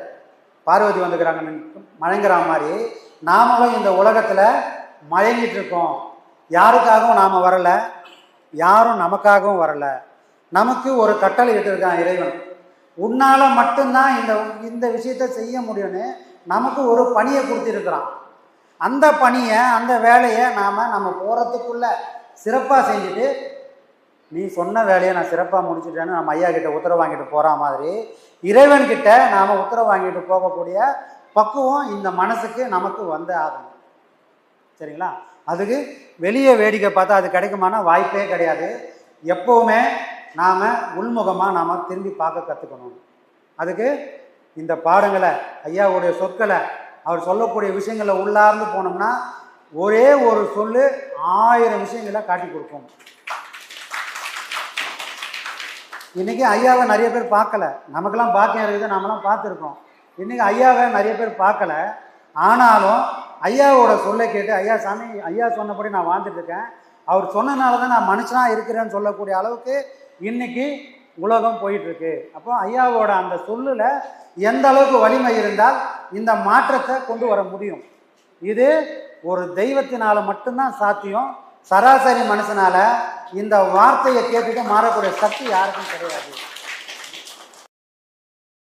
பார்வதி வந்துக்கிறாங்கன்னு மயங்குற மாதிரி நாமளும் இந்த உலகத்தில் மயங்கிட்டு இருக்கோம். யாருக்காகவும் நாம் வரலை, யாரும் நமக்காகவும் வரலை. நமக்கு ஒரு கட்டளை இட்டிருக்கான் இறைவன், உன்னால் மட்டும்தான் இந்த விஷயத்தை செய்ய முடியும்னு நமக்கு ஒரு பணியை கொடுத்துருக்குறான். அந்த பணியை, அந்த வேலையை நம்ம போகிறதுக்குள்ள சிறப்பாக செஞ்சுட்டு, நீ சொன்ன வேலையை நான் சிறப்பாக முடிச்சுட்டேன்னு நம்ம ஐயா கிட்ட உத்தரவு வாங்கிட்டு போகிற மாதிரி இறைவன்கிட்ட நாம் உத்தரவு வாங்கிட்டு போகக்கூடிய பக்குவம் இந்த மனசுக்கு நமக்கு வந்து ஆகணும். சரிங்களா? அதுக்கு வெளியே வேடிக்கை பார்த்தா அது கிடைக்குமான வாய்ப்பே கிடையாது. எப்போவுமே நாம் உள்முகமாக நாம் திரும்பி பார்க்க கற்றுக்கணும். அதுக்கு இந்த பாடங்களை, ஐயாவுடைய சொற்களை, அவர் சொல்லக்கூடிய விஷயங்களை உள்ளார்ந்து போனோம்னா ஒரே ஒரு சொல்லு 1000 விஷயங்களை காட்டி கொடுக்கும். இன்றைக்கி ஐயாவை நிறைய பேர் பார்க்கல, நமக்கெல்லாம் பாக்கியம் இருக்குது, நாமெல்லாம் பார்த்துருக்கோம். இன்றைக்கி ஐயாவை நிறைய பேர் பார்க்கல, ஆனாலும் ஐயாவோட சொல்லை கேட்டு ஐயா சாமி ஐயா சொன்னபடி நான் வாழ்ந்துட்டுருக்கேன், அவர் சொன்னனால தான் நான் மனுஷனாக இருக்கிறேன்னு சொல்லக்கூடிய அளவுக்கு இன்றைக்கி உலகம் போயிட்டுருக்கு. அப்போ ஐயாவோட அந்த சொல்லில் எந்த அளவுக்கு வலிமை இருந்தால் இந்த மாற்றத்தை கொண்டு வர முடியும். இது ஒரு தெய்வத்தினால் மட்டும்தான் சாத்தியம். சராசரி மனுஷனால் இந்த வார்த்தையை கேட்டுட்டு மாறக்கூடிய சக்தி யாருக்கும் கிடையாது.